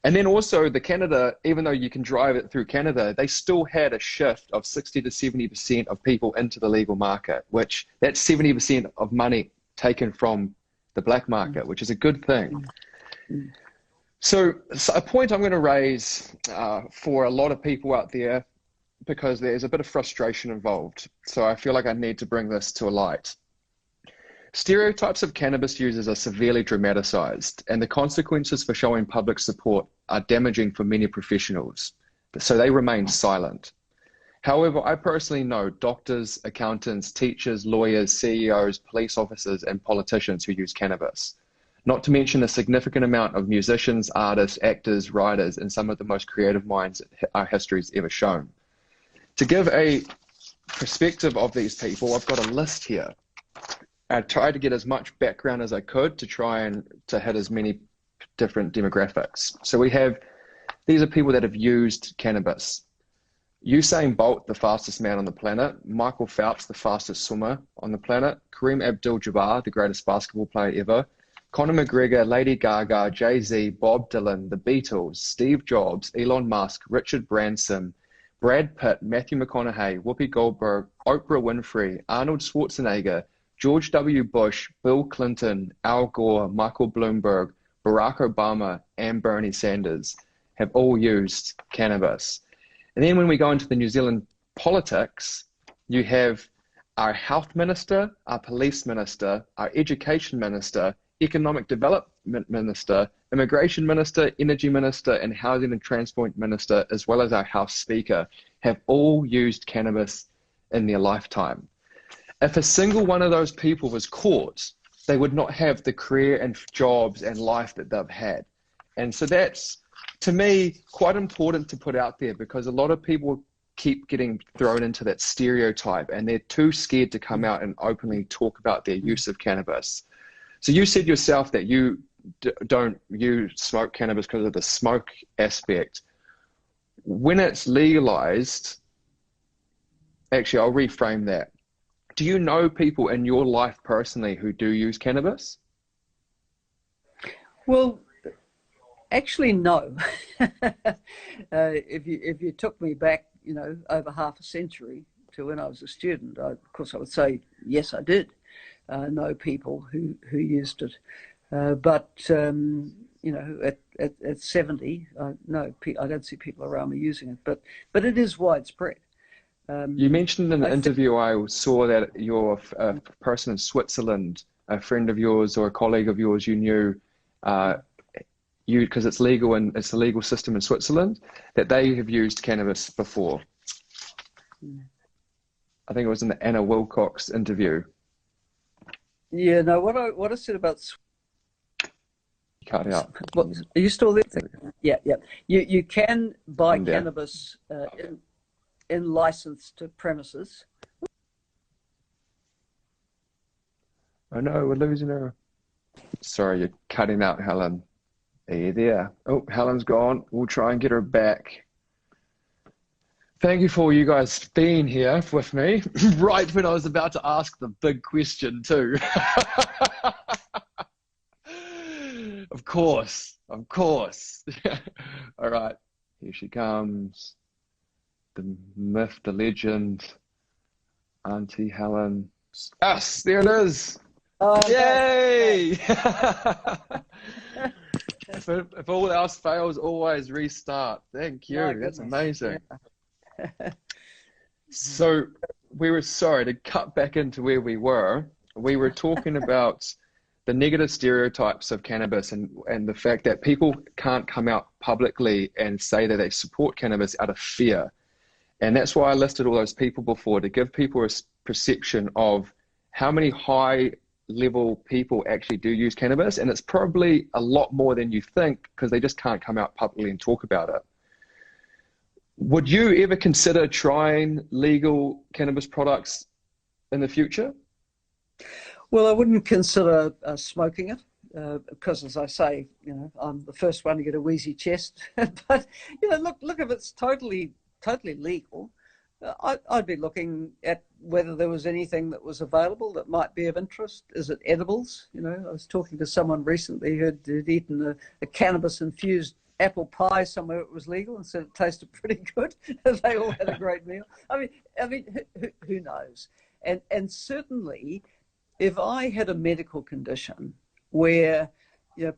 And then also the Canada, even though you can drive it through Canada, they still had a shift of 60 to 70% of people into the legal market, which that's 70% of money taken from the black market, which is a good thing. So a point I'm going to raise for a lot of people out there, because there's a bit of frustration involved. So I feel like I need to bring this to a light. Stereotypes of cannabis users are severely dramatized, and the consequences for showing public support are damaging for many professionals, so they remain silent. However, I personally know doctors, accountants, teachers, lawyers, CEOs, police officers, and politicians who use cannabis, not to mention a significant amount of musicians, artists, actors, writers, and some of the most creative minds our history's ever shown. To give a perspective of these people, I've got a list here. I tried to get as much background as I could to try and to hit as many different demographics. So we have, these are people that have used cannabis. Usain Bolt, the fastest man on the planet. Michael Phelps, the fastest swimmer on the planet. Kareem Abdul-Jabbar, the greatest basketball player ever. Conor McGregor, Lady Gaga, Jay-Z, Bob Dylan, the Beatles, Steve Jobs, Elon Musk, Richard Branson, Brad Pitt, Matthew McConaughey, Whoopi Goldberg, Oprah Winfrey, Arnold Schwarzenegger, George W. Bush, Bill Clinton, Al Gore, Michael Bloomberg, Barack Obama, and Bernie Sanders have all used cannabis. And then when we go into the New Zealand politics, you have our health minister, our police minister, our education minister, economic development minister, immigration minister, energy minister, and housing and transport minister, as well as our House Speaker, have all used cannabis in their lifetime. If a single one of those people was caught, they would not have the career and jobs and life that they've had. And so that's, to me, quite important to put out there, because a lot of people keep getting thrown into that stereotype and they're too scared to come out and openly talk about their use of cannabis. So you said yourself that you smoke cannabis because of the smoke aspect. When it's legalized, actually, I'll reframe that. Do you know people in your life personally who do use cannabis? Well, actually, no. If you took me back, you know, over half a century to when I was a student, of course I would say yes, I did know people who used it. But you know, at 70, no, I don't see people around me using it. But it is widespread. You mentioned in an interview I saw that you're a person in Switzerland, a friend of yours or a colleague of yours you knew, because it's legal and it's a legal system in Switzerland, that they have used cannabis before. I think it was in the Anna Wilcox interview. Yeah, no, what I said about... Cut out. What, are you still there? Yeah. You can buy cannabis in licensed premises. Oh no, we're losing her. Sorry, you're cutting out, Helen. Are you there? Oh, Helen's gone. We'll try and get her back. Thank you for you guys being here with me, right when I was about to ask the big question too. Of course, of course. All right, here she comes. The myth, the legend, Auntie Helen. Us, there it is. Oh, yay! If all else fails, always restart. Thank you. That's amazing. Yeah. So we were sorry to cut back into where we were. We were talking about the negative stereotypes of cannabis and the fact that people can't come out publicly and say that they support cannabis out of fear. And that's why I listed all those people before, to give people a perception of how many high-level people actually do use cannabis. And it's probably a lot more than you think, because they just can't come out publicly and talk about it. Would you ever consider trying legal cannabis products in the future? Well, I wouldn't consider smoking it because, as I say, I'm the first one to get a wheezy chest. But look, if it's totally legal, I'd be looking at whether there was anything that was available that might be of interest. Is it edibles? I was talking to someone recently who'd eaten a cannabis-infused apple pie somewhere it was legal and said it tasted pretty good. They all had a great meal. I mean, who knows? And certainly, if I had a medical condition where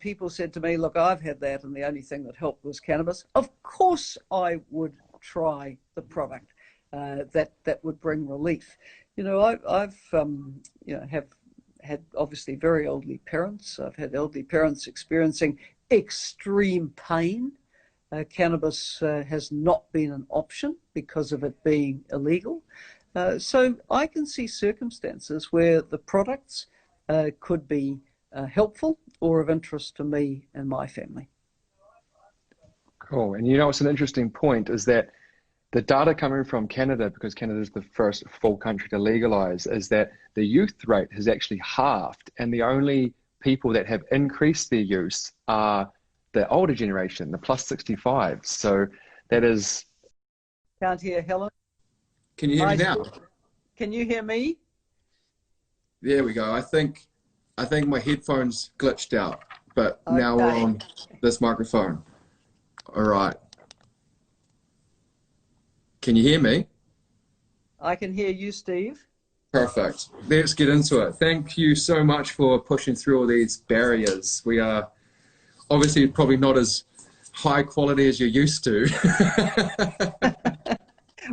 people said to me, look, I've had that and the only thing that helped was cannabis, of course I would try the product that would bring relief. I've have had obviously very elderly parents. I've had elderly parents experiencing extreme pain. Cannabis has not been an option because of it being illegal. So I can see circumstances where the products could be helpful or of interest to me and my family. Cool. And what's an interesting point is that the data coming from Canada, because Canada is the first full country to legalize, is that the youth rate has actually halved, and the only people that have increased their use are the older generation, the plus 65. So that is... Can't hear Helen. Can you hear me now? Can you hear me? There we go. I think my headphones glitched out, but now we're on this microphone. All right. Can you hear me? I can hear you, Steve. Perfect. Let's get into it. Thank you so much for pushing through all these barriers. We are obviously probably not as high quality as you're used to.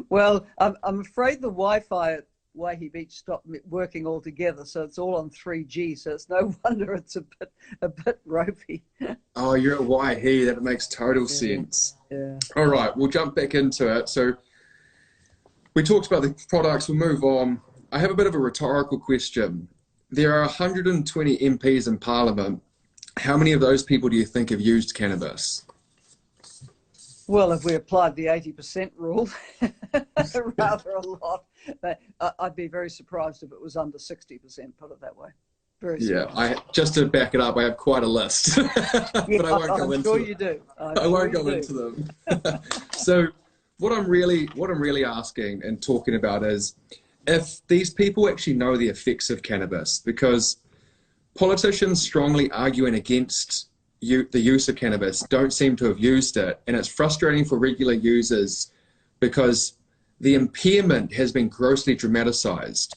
Well, I'm afraid the Wi-Fi at Waihi Beach stopped working altogether, so it's all on 3G. So it's no wonder it's a bit ropey. Oh, you're at Waihi. That makes total sense. Yeah. All right, we'll jump back into it. So we talked about the products. We'll move on. I have a bit of a rhetorical question. There are 120 MPs in Parliament. How many of those people do you think have used cannabis? Well, if we applied the 80% rule, rather a lot. But I'd be very surprised if it was under 60%, put it that way. Very surprised. Just to back it up, I have quite a list. But I won't go into sure them. You do. I won't go into them. So what I'm really asking and talking about is if these people actually know the effects of cannabis, because politicians strongly arguing against the use of cannabis don't seem to have used it, and it's frustrating for regular users because the impairment has been grossly dramatized.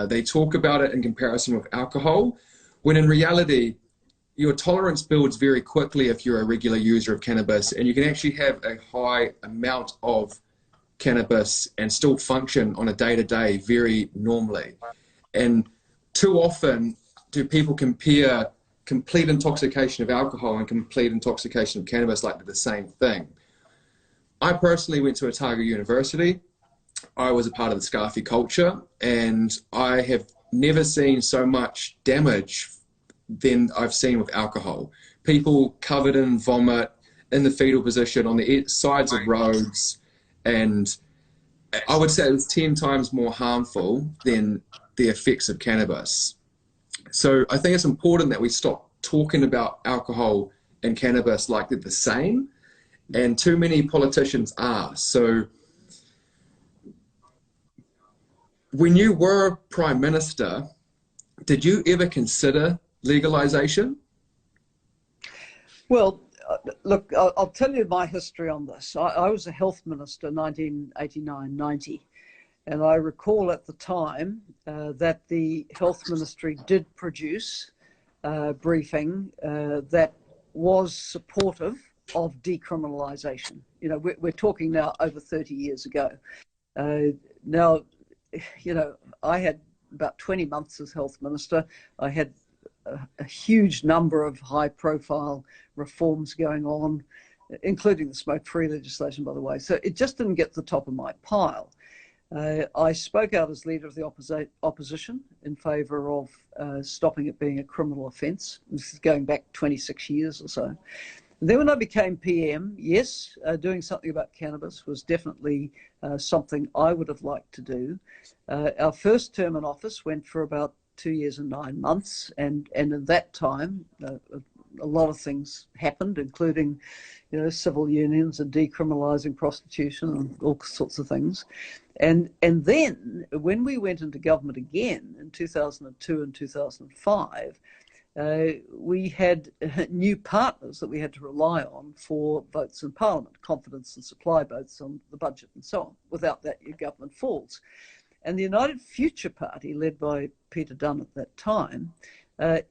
They talk about it in comparison with alcohol, when in reality your tolerance builds very quickly if you're a regular user of cannabis, and you can actually have a high amount of cannabis and still function on a day-to-day very normally. And too often do people compare complete intoxication of alcohol and complete intoxication of cannabis like they're the same thing. I personally went to Otago University. I was a part of the Scarfy culture, and I have never seen so much damage than I've seen with alcohol. People covered in vomit, in the fetal position, on the sides of roads, and I would say it's 10 times more harmful than the effects of cannabis. So I think it's important that we stop talking about alcohol and cannabis like they're the same, and too many politicians are. So when you were Prime Minister, did you ever consider legalization? Well, look, I'll tell you my history on this. I was a health minister 1989-90, and I recall at the time that the health ministry did produce a briefing that was supportive of decriminalisation. You know, we're talking now over 30 years ago. Now, you know, I had about 20 months as health minister. I had a huge number of high-profile reforms going on, including the smoke-free legislation, by the way. So it just didn't get to the top of my pile. I spoke out as leader of the opposition in favour of stopping it being a criminal offence. This is going back 26 years or so. And then when I became PM, yes, doing something about cannabis was definitely something I would have liked to do. Our first term in office went for about 2 years and 9 months, and in that time a lot of things happened, including, you know, civil unions and decriminalising prostitution and all sorts of things. And then when we went into government again in 2002 and 2005, we had new partners that we had to rely on for votes in Parliament, confidence and supply votes on the budget and so on. Without that, your government falls. And the United Future Party, led by Peter Dunne at that time,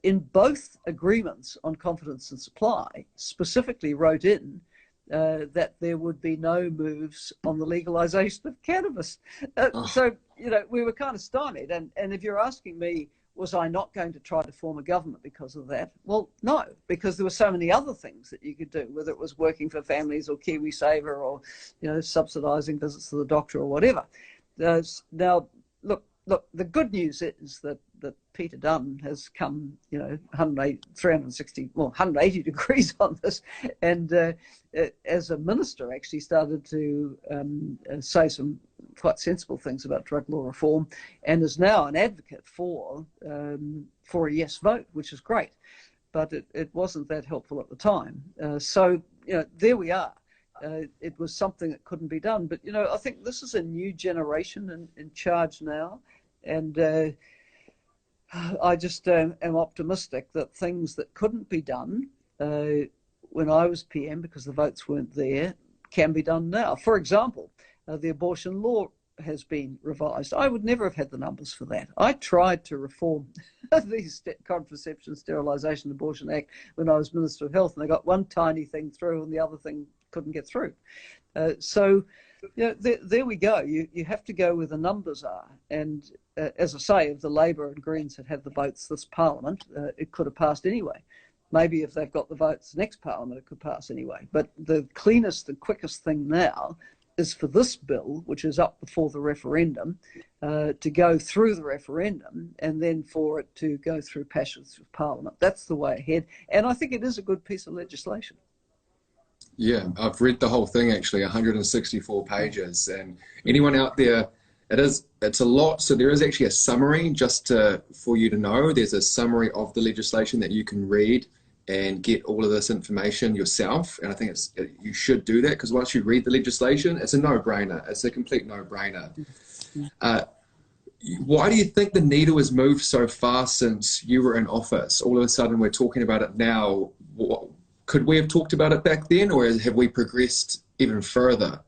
in both agreements on confidence and supply, specifically wrote in that there would be no moves on the legalisation of cannabis. So, you know, we were kind of stymied. And if you're asking me, was I not going to try to form a government because of that? Well, no, because there were so many other things that you could do, whether it was working for families or Kiwis or, you know, subsidising visits to the doctor or whatever. Now, look, the good news is that Peter Dunne has come, you know, 180 degrees on this, and as a minister actually started to say some quite sensible things about drug law reform, and is now an advocate for a yes vote, which is great. But it wasn't that helpful at the time. So, you know, there we are. It was something that couldn't be done. But, you know, I think this is a new generation in charge now. And I just am optimistic that things that couldn't be done when I was PM, because the votes weren't there, can be done now. For example, the abortion law has been revised. I would never have had the numbers for that. I tried to reform the Contraception, Sterilisation, Abortion Act when I was Minister of Health, and they got one tiny thing through and the other thing couldn't get through. So, you know, there we go. You have to go where the numbers are. And as I say, if the Labor and Greens had the votes this Parliament, it could have passed anyway. Maybe if they've got the votes next Parliament, it could pass anyway. But the cleanest and quickest thing now is for this bill, which is up before the referendum, to go through the referendum and then for it to go through passage of Parliament. That's the way ahead. And I think it is a good piece of legislation. Yeah, I've read the whole thing actually, 164 pages. And anyone out there, it's a lot. So there is actually a summary just for you to know. There's a summary of the legislation that you can read and get all of this information yourself. And I think you should do that, because once you read the legislation, it's a no-brainer. It's a complete no-brainer. Why do you think the needle has moved so fast since you were in office? All of a sudden we're talking about it now. Could we have talked about it back then, or have we progressed even further?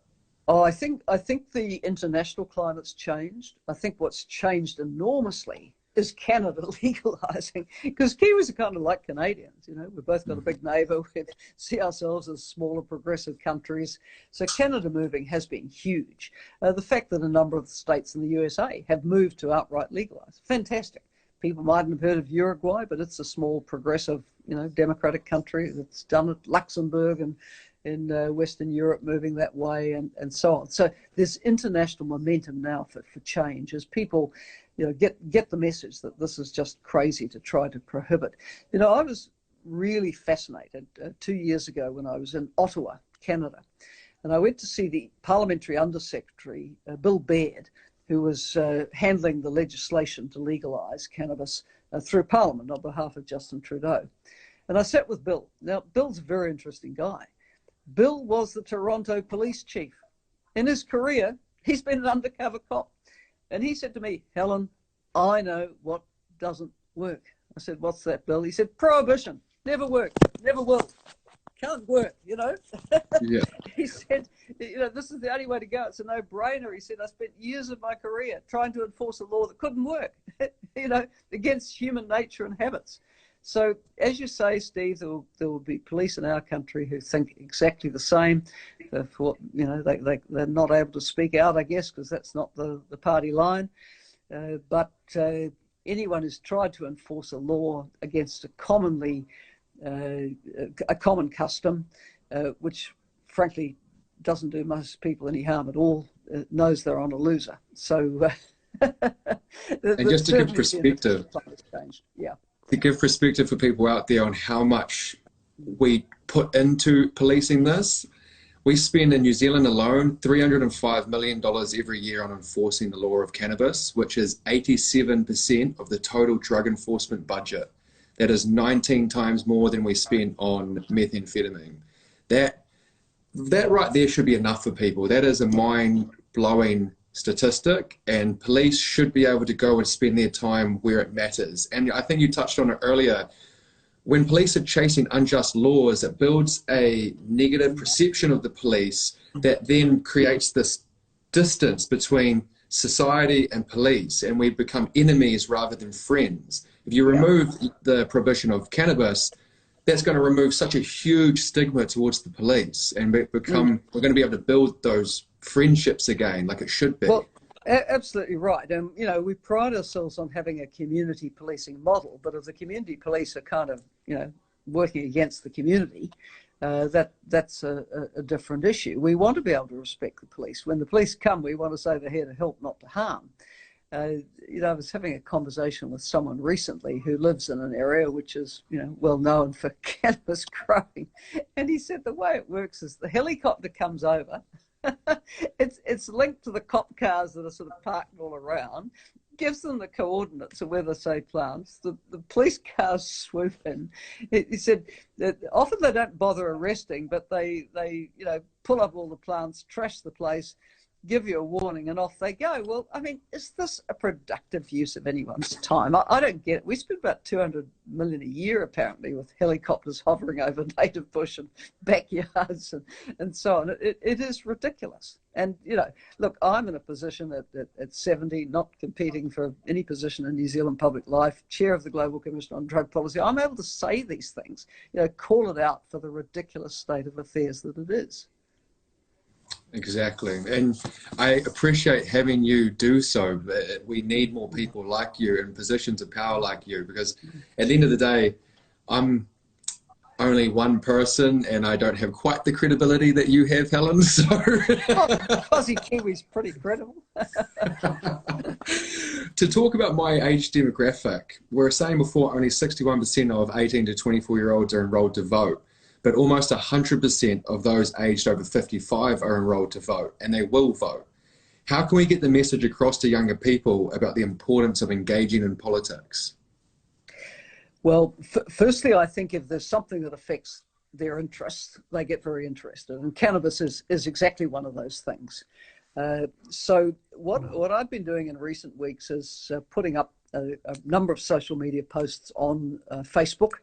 Oh, I think the international climate's changed. I think what's changed enormously is Canada legalising, because Kiwis are kind of like Canadians. You know, we've both got a big neighbour. We see ourselves as smaller, progressive countries. So Canada moving has been huge. The fact that a number of the states in the USA have moved to outright legalise, fantastic. People mightn't have heard of Uruguay, but it's a small, progressive, you know, democratic country that's done it. Luxembourg and in Western Europe moving that way, and so on. So there's international momentum now for change as people, you know, get the message that this is just crazy to try to prohibit. You know, I was really fascinated 2 years ago when I was in Ottawa, Canada, And I went to see the Parliamentary Undersecretary, Bill Baird, who was handling the legislation to legalise cannabis through Parliament on behalf of Justin Trudeau. And I sat with Bill. Now, Bill's a very interesting guy. Bill was the Toronto police chief. In his career, he's been an undercover cop. And he said to me, Helen, I know what doesn't work. I said, what's that, Bill? He said, prohibition. Never worked. Never will. Can't work, you know. Yeah. He said, you know, this is the only way to go. It's a no-brainer. He said, I spent years of my career trying to enforce a law that couldn't work, you know, against human nature and habits. So, as you say, Steve, there will be police in our country who think exactly the same. You know, they're not able to speak out, I guess, because that's not the party line. But anyone who's tried to enforce a law against a common custom, which frankly doesn't do most people any harm at all, knows they're on a loser. So, and just to give perspective, yeah. To give perspective for people out there on how much we put into policing this, we spend in New Zealand alone $305 million every year on enforcing the law of cannabis, which is 87% of the total drug enforcement budget. That is 19 times more than we spend on methamphetamine. That right there should be enough for people. That is a mind-blowing statistic, and police should be able to go and spend their time where it matters. And I think you touched on it earlier. When police are chasing unjust laws, it builds a negative perception of the police that then creates this distance between society and police, and we become enemies rather than friends. If you remove the prohibition of cannabis, that's going to remove such a huge stigma towards the police, and we're going to be able to build those friendships again, like it should be. Well, absolutely right. And, you know, we pride ourselves on having a community policing model, but if the community police are kind of, you know, working against the community, that's a different issue. We want to be able to respect the police. When the police come, we want to say they're here to help, not to harm. You know, I was having a conversation with someone recently who lives in an area which is, you know, well known for cannabis growing, and he said the way it works is the helicopter comes over. It's linked to the cop cars that are sort of parked all around, gives them the coordinates of where they say plants. The police cars swoop in. He said that often they don't bother arresting, but they you know, pull up all the plants, trash the place, give you a warning, and off they go. Well, I mean, is this a productive use of anyone's time? I don't get it. We spend about $200 million a year, apparently, with helicopters hovering over native bush and backyards and so on. It is ridiculous. And, you know, look, I'm in a position at 70, not competing for any position in New Zealand public life, chair of the Global Commission on Drug Policy. I'm able to say these things, you know, call it out for the ridiculous state of affairs that it is. Exactly, and I appreciate having you do so. We need more people like you in positions of power like you, because at the end of the day, I'm only one person and I don't have quite the credibility that you have, Helen. So Aussie Kiwis pretty credible. To talk about my age demographic, we were saying before only 61% of 18 to 24-year-olds are enrolled to vote. But almost 100% of those aged over 55 are enrolled to vote, and they will vote. How can we get the message across to younger people about the importance of engaging in politics? Well, firstly, I think if there's something that affects their interests, they get very interested. And cannabis is exactly one of those things. So what I've been doing in recent weeks is putting up a number of social media posts on Facebook,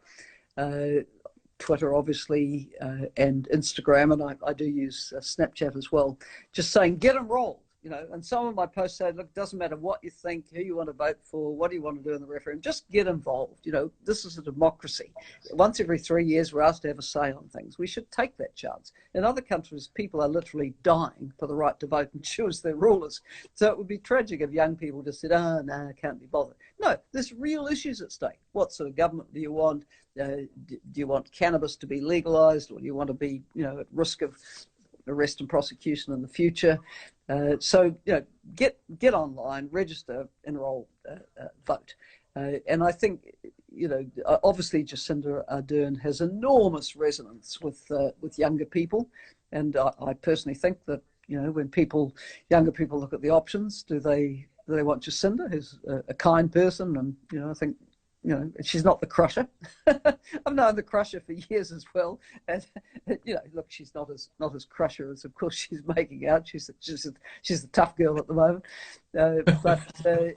Twitter, obviously, and Instagram, and I do use Snapchat as well, just saying, get enrolled, you know. And some of my posts say, look, it doesn't matter what you think, who you want to vote for, what do you want to do in the referendum, just get involved. You know, this is a democracy. Once every 3 years, we're asked to have a say on things. We should take that chance. In other countries, people are literally dying for the right to vote and choose their rulers. So it would be tragic if young people just said, oh, no, I can't be bothered. No, there's real issues at stake. What sort of government do you want? Do you want cannabis to be legalized, or do you want to be, you know, at risk of arrest and prosecution in the future? So, you know, get online, register, enroll, vote. And I think, you know, obviously Jacinda Ardern has enormous resonance with younger people. And I personally think that, you know, when younger people look at the options, do they want Jacinda, who's a kind person? And, you know, I think, you know, she's not the crusher. I've known the crusher for years as well. And, you know, look, she's not as crusher as, of course, she's making out. She's a tough girl at the moment.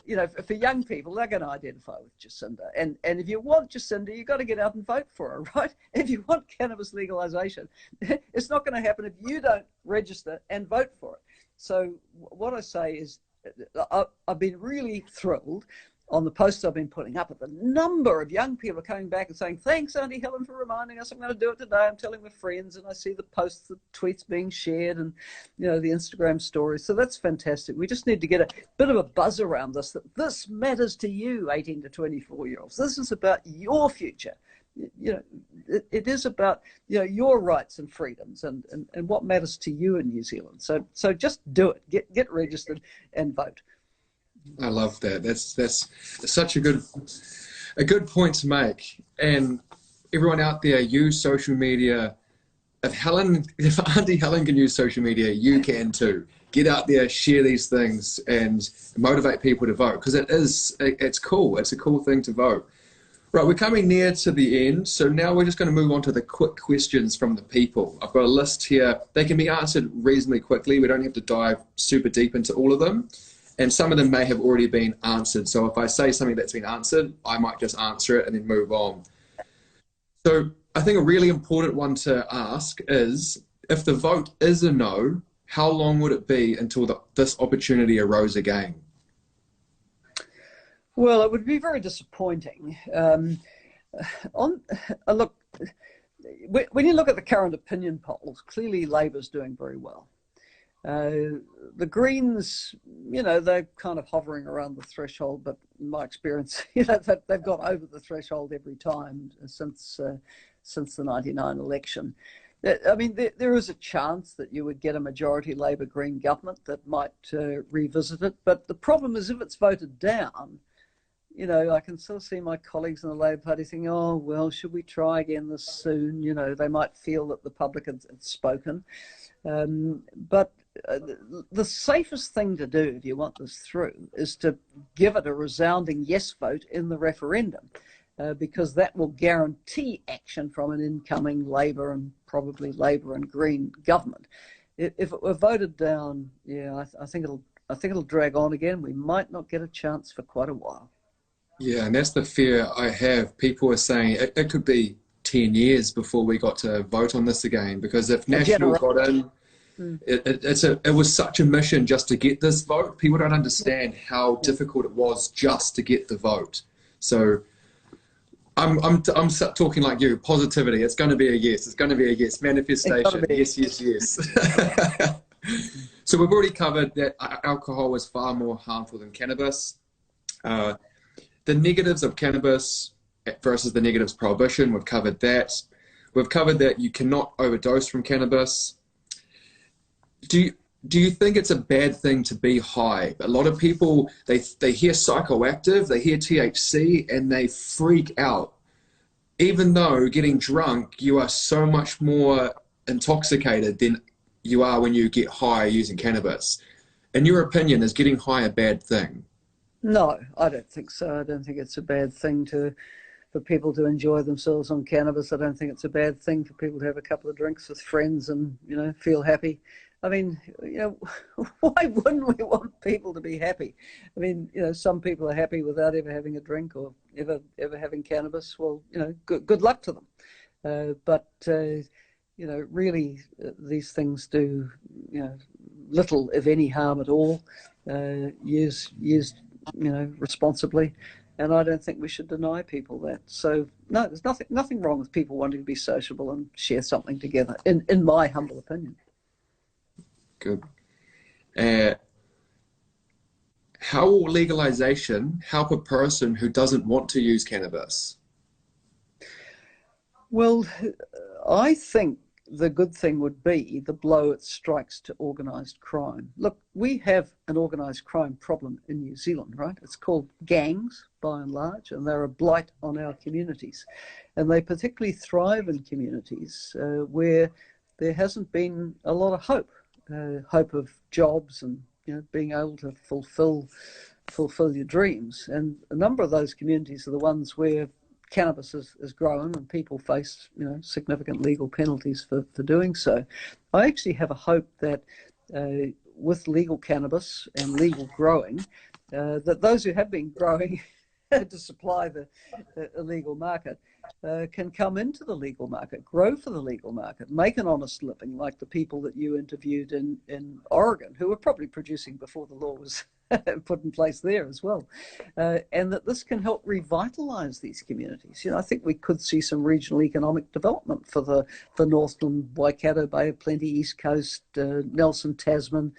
You know, for young people, they're going to identify with Jacinda. And if you want Jacinda, you've got to get out and vote for her, right? If you want cannabis legalisation, it's not going to happen if you don't register and vote for it. So what I say is, I've been really thrilled on the posts I've been putting up at the number of young people coming back and saying, thanks, Auntie Helen, for reminding us. I'm going to do it today. I'm telling my friends, and I see the posts, the tweets being shared, and, you know, the Instagram stories. So that's fantastic. We just need to get a bit of a buzz around this, that this matters to you, 18 to 24-year-olds. This is about your future. You know, it is about, you know, your rights and freedoms and what matters to you in New Zealand. So just do it. Get registered and vote. I love that. That's such a good point to make. And everyone out there, use social media. If Auntie Helen can use social media, you can too. Get out there, share these things, and motivate people to vote, because it's cool. It's a cool thing to vote. Right, we're coming near to the end, so now we're just going to move on to the quick questions from the people. I've got a list here. They can be answered reasonably quickly. We don't have to dive super deep into all of them. And some of them may have already been answered. So if I say something that's been answered, I might just answer it and then move on. So I think a really important one to ask is, if the vote is a no, how long would it be until this opportunity arose again? Well, it would be very disappointing. Look, when you look at the current opinion polls, clearly Labor's doing very well. The Greens, you know, they're kind of hovering around the threshold, but in my experience, you know, they've got over the threshold every time since the '99 election. I mean, there is a chance that you would get a majority Labor Green government that might revisit it, but the problem is, if it's voted down, you know, I can still see my colleagues in the Labor Party thinking, oh, well, should we try again this soon? You know, they might feel that the public had spoken. But the safest thing to do, if you want this through, is to give it a resounding yes vote in the referendum, because that will guarantee action from an incoming Labor and probably Labor and Green government. If it were voted down, yeah, I think it'll drag on again. We might not get a chance for quite a while. Yeah, and that's the fear I have. People are saying it could be 10 years before we got to vote on this again, because if National got in, it was such a mission just to get this vote. People don't understand how difficult it was just to get the vote. So I'm talking like you, positivity. It's going to be a yes. It's going to be a yes. Manifestation. Yes, yes, yes. So we've already covered that alcohol is far more harmful than cannabis. The negatives of cannabis versus the negatives of prohibition, we've covered that. We've covered that you cannot overdose from cannabis. Do you think it's a bad thing to be high? A lot of people, they hear psychoactive, they hear THC, and they freak out. Even though getting drunk, you are so much more intoxicated than you are when you get high using cannabis. In your opinion, is getting high a bad thing? No, I don't think so. I don't think it's a bad thing for people to enjoy themselves on cannabis. I don't think it's a bad thing for people to have a couple of drinks with friends and, you know, feel happy. I mean, you know, why wouldn't we want people to be happy? I mean, you know, some people are happy without ever having a drink or ever having cannabis. Well, you know, good luck to them. But you know, really, these things do, you know, little, if any, harm at all. Used, you know, responsibly, and I don't think we should deny people that. So no, there's nothing wrong with people wanting to be sociable and share something together, in my humble opinion. Good. How will legalization help a person who doesn't want to use cannabis? Well, I think the good thing would be the blow it strikes to organised crime. Look, we have an organised crime problem in New Zealand, right? It's called gangs, by and large, and they're a blight on our communities. And they particularly thrive in communities where there hasn't been a lot of hope of jobs and being able to fulfill your dreams. And a number of those communities are the ones where cannabis is growing and people face significant legal penalties for doing so. I actually have a hope that with legal cannabis and legal growing, that those who have been growing to supply the illegal market can come into the legal market, grow for the legal market, make an honest living, like the people that you interviewed in Oregon, who were probably producing before the law was put in place there as well, and that this can help revitalize these communities. I think we could see some regional economic development for Northland, Waikato, Bay of Plenty, East Coast, Nelson, Tasman,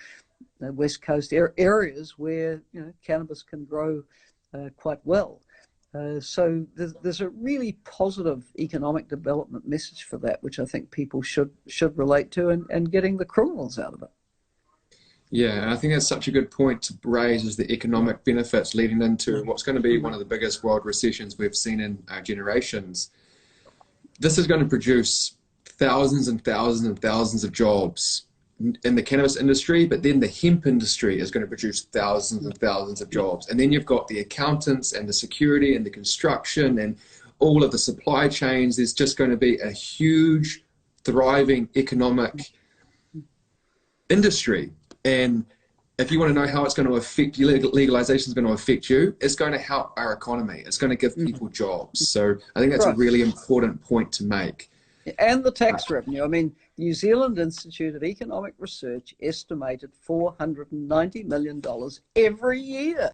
West Coast areas where cannabis can grow quite well. So there's a really positive economic development message for that, which I think people should relate to, and getting the criminals out of it. Yeah, and I think that's such a good point to raise, is the economic benefits leading into what's going to be one of the biggest world recessions we've seen in our generations. This is going to produce thousands and thousands and thousands of jobs in the cannabis industry, but then the hemp industry is going to produce thousands and thousands of jobs. And then you've got the accountants and the security and the construction and all of the supply chains. There's just going to be a huge, thriving economic industry. And if you want to know how it's going to affect you, legalization is going to affect you, it's going to help our economy. It's going to give people jobs. So I think that's a really important point to make. And the tax revenue. I mean, New Zealand Institute of Economic Research estimated $490 million every year.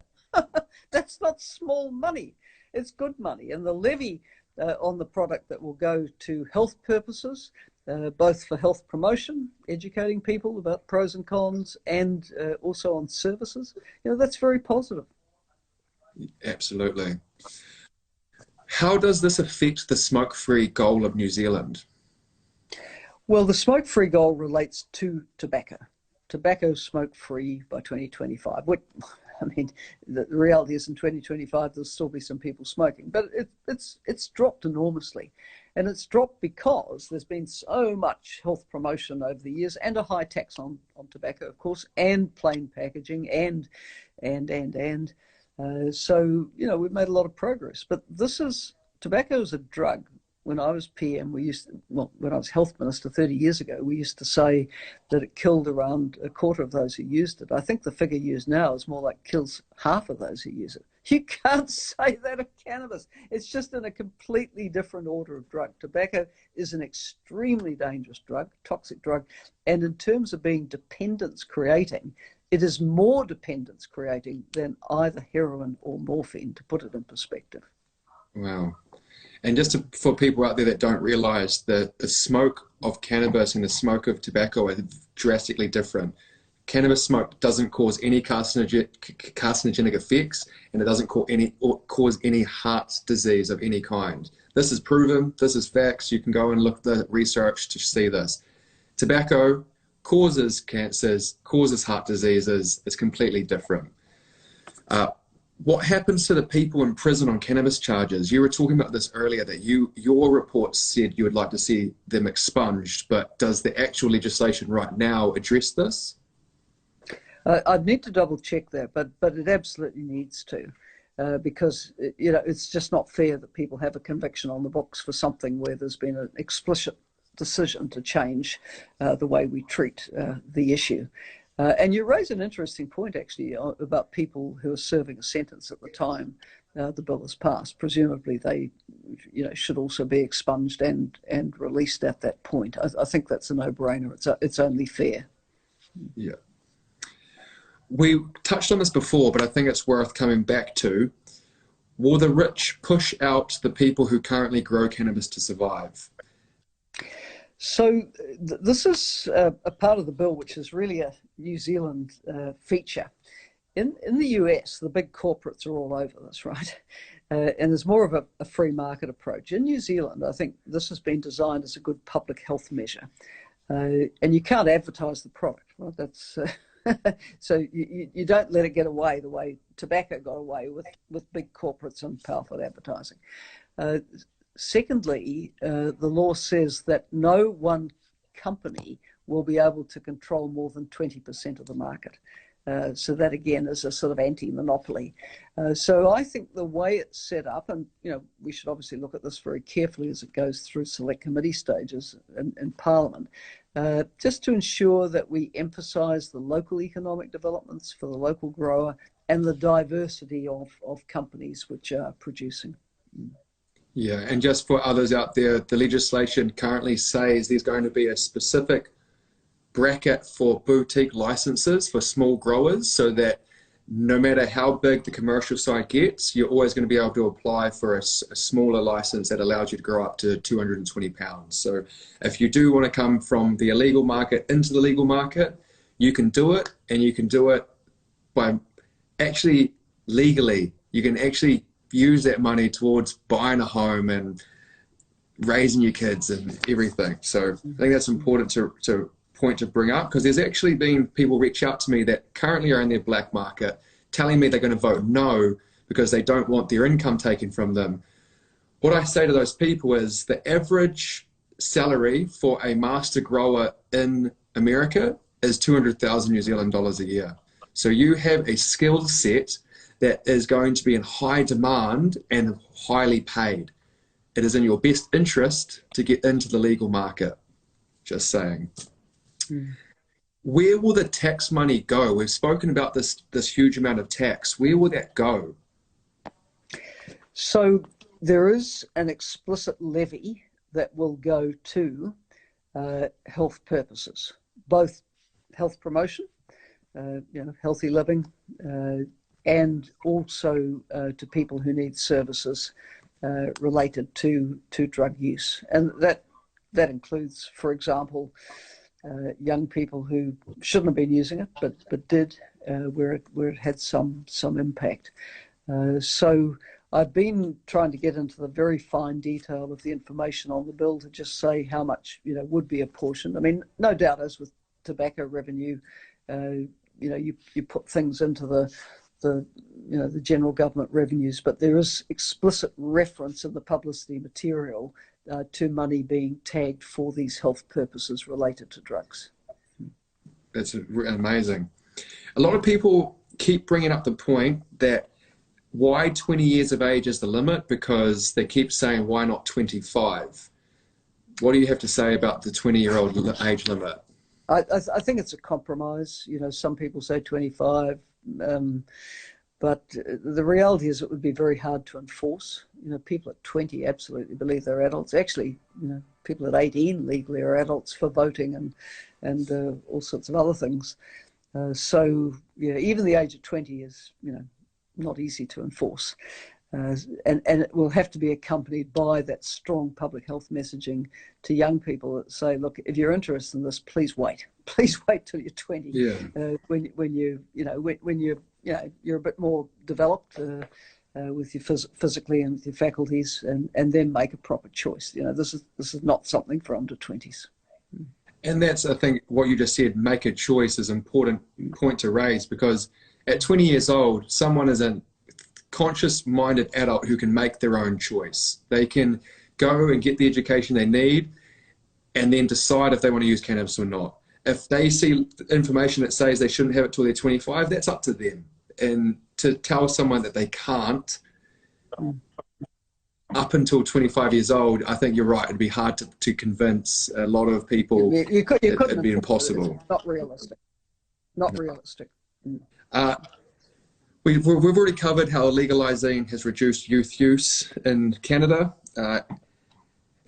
That's not small money. It's good money. And the levy on the product that will go to health purposes, both for health promotion, educating people about pros and cons, and also on services, that's very positive. Absolutely. How does this affect the smoke-free goal of New Zealand? Well, the smoke-free goal relates to tobacco. Tobacco smoke-free by 2025. Which, I mean, the reality is in 2025 there'll still be some people smoking, but it's dropped enormously. And it's dropped because there's been so much health promotion over the years, and a high tax on tobacco, of course, and plain packaging, and. So, we've made a lot of progress. But tobacco is a drug. When I was PM, when I was health minister 30 years ago, we used to say that it killed around a quarter of those who used it. I think the figure used now is more like kills half of those who use it. You can't say that of cannabis. It's just in a completely different order of drug. Tobacco is an extremely dangerous drug, toxic drug, and in terms of being dependence creating, it is more dependence creating than either heroin or morphine, to put it in perspective. Wow. And just for people out there that don't realize that the smoke of cannabis and the smoke of tobacco are drastically different. Cannabis smoke doesn't cause any carcinogenic effects, and it doesn't cause any heart disease of any kind. This is proven. This is facts. You can go and look at the research to see this. Tobacco causes cancers, causes heart diseases. It's completely different. What happens to the people in prison on cannabis charges? You were talking about this earlier, that your report said you would like to see them expunged, but does the actual legislation right now address this? I'd need to double check that, but it absolutely needs to, because it's just not fair that people have a conviction on the books for something where there's been an explicit decision to change the way we treat the issue. And you raise an interesting point, actually, about people who are serving a sentence at the time the bill is passed. Presumably they should also be expunged and released at that point. I think that's a no-brainer. It's only fair. Yeah. We touched on this before, but I think it's worth coming back to. Will the rich push out the people who currently grow cannabis to survive? So this is a part of the bill which is really a New Zealand feature. In the US, the big corporates are all over this, right? And there's more of a free market approach. In New Zealand, I think this has been designed as a good public health measure. And you can't advertise the product, right? That's so you don't let it get away the way tobacco got away with big corporates and powerful advertising. Secondly, the law says that no one company will be able to control more than 20% of the market. So that again is a sort of anti-monopoly. So I think the way it's set up, and we should obviously look at this very carefully as it goes through select committee stages in Parliament, just to ensure that we emphasise the local economic developments for the local grower and the diversity of companies which are producing. Yeah, and just for others out there, the legislation currently says there's going to be a specific bracket for boutique licenses for small growers, so that no matter how big the commercial side gets, you're always going to be able to apply for a smaller license that allows you to grow up to 220 pounds. So if you do want to come from the illegal market into the legal market, you can do it, and you can do it by actually legally. You can actually use that money towards buying a home and raising your kids and everything. So I think that's important to point to bring up, because there's actually been people reach out to me that currently are in their black market telling me they're going to vote no because they don't want their income taken from them. What I say to those people is the average salary for a master grower in America is 200,000 New Zealand dollars a year. So you have a skill set that is going to be in high demand and highly paid. It is in your best interest to get into the legal market. Just saying. Where will the tax money go? We've spoken about this huge amount of tax. Where will that go? So there is an explicit levy that will go to health purposes, both health promotion, healthy living, and also to people who need services related to drug use. And that includes, for example, young people who shouldn't have been using it, but did, where it had some impact. So I've been trying to get into the very fine detail of the information on the bill to just say how much would be apportioned. I mean, no doubt, as with tobacco revenue, you put things into the general government revenues, but there is explicit reference in the publicity material to money being tagged for these health purposes related to drugs. That's amazing. A lot of people keep bringing up the point that why 20 years of age is the limit, because they keep saying, why not 25? What do you have to say about the 20-year-old age limit? I think it's a compromise. Some people say 25, but the reality is it would be very hard to enforce. People at 20 absolutely believe they're adults. Actually, people at 18 legally are adults for voting and all sorts of other things. So even the age of 20 is not easy to enforce. And it will have to be accompanied by that strong public health messaging to young people that say, look, if you're interested in this, please wait. Please wait till you're 20. Yeah. When you're a bit more developed with your physically and with your faculties, and then make a proper choice. This is not something for under 20s. And that's, I think, what you just said, make a choice is an important point to raise, because at 20 years old, someone is a conscious-minded adult who can make their own choice. They can go and get the education they need and then decide if they want to use cannabis or not. If they see information that says they shouldn't have it till they're 25, that's up to them. And to tell someone that they can't up until 25 years old, I think you're right. It'd be hard to convince a lot of people. It'd be impossible. It's not realistic. Not realistic. We've already covered how legalizing has reduced youth use in Canada.